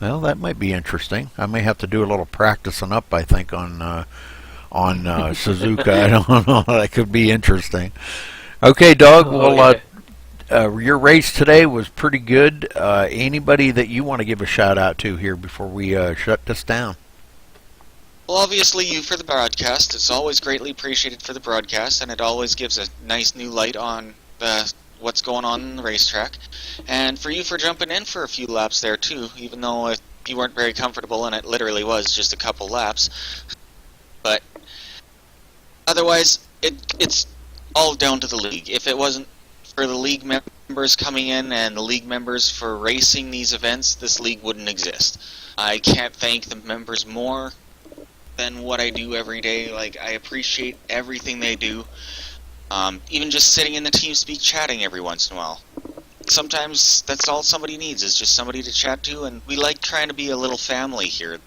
Well, that might be interesting. I may have to do a little practicing up, I think, on Suzuka. I don't know. That could be interesting. Okay, Doug. Oh, Well, your race today was pretty good. Anybody that you want to give a shout out to here before we shut this down? Well, obviously you for the broadcast. It's always greatly appreciated for the broadcast, and it always gives a nice new light on what's going on in the racetrack. And for you for jumping in for a few laps there too, even though you weren't very comfortable and it literally was just a couple laps. But otherwise, it's all down to the league. If it wasn't for the league members coming in and the league members for racing these events, this league wouldn't exist. I can't thank the members more than what I do every day. Like, I appreciate everything they do. Even just sitting in the TeamSpeak chatting every once in a while. Sometimes that's all somebody needs, is just somebody to chat to, and we like trying to be a little family here.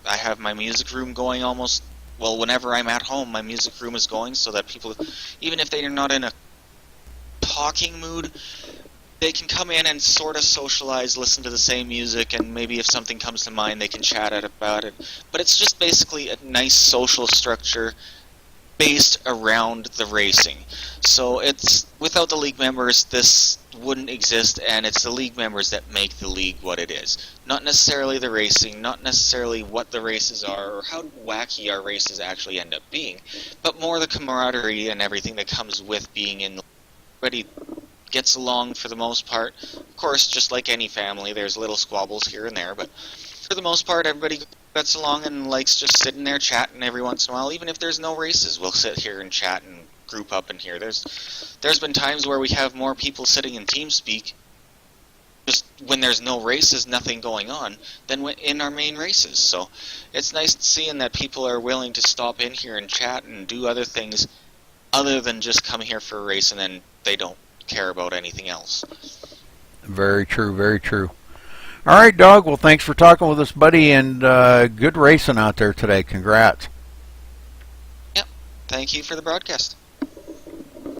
I have my music room going almost, well, whenever I'm at home, my music room is going so that people, even if they're not in a talking mood, they can come in and sort of socialize, listen to the same music, and maybe if something comes to mind, they can chat about it. But it's just basically a nice social structure based around the racing. So it's, without the league members, this wouldn't exist, and it's the league members that make the league what it is. Not necessarily the racing, not necessarily what the races are, or how wacky our races actually end up being, but more the camaraderie and everything that comes with being in the league. Everybody gets along for the most part. Of course, just like any family, there's little squabbles here and there, but for the most part, everybody gets along and likes just sitting there chatting every once in a while. Even if there's no races, we'll sit here and chat and group up in here. There's been times where we have more people sitting in TeamSpeak just when there's no races, nothing going on, than in our main races. So it's nice seeing that people are willing to stop in here and chat and do other things other than just come here for a race and then they don't care about anything else. Very true, very true. All right, Doug. Well, thanks for talking with us, buddy, and good racing out there today. Congrats. Yep. Thank you for the broadcast.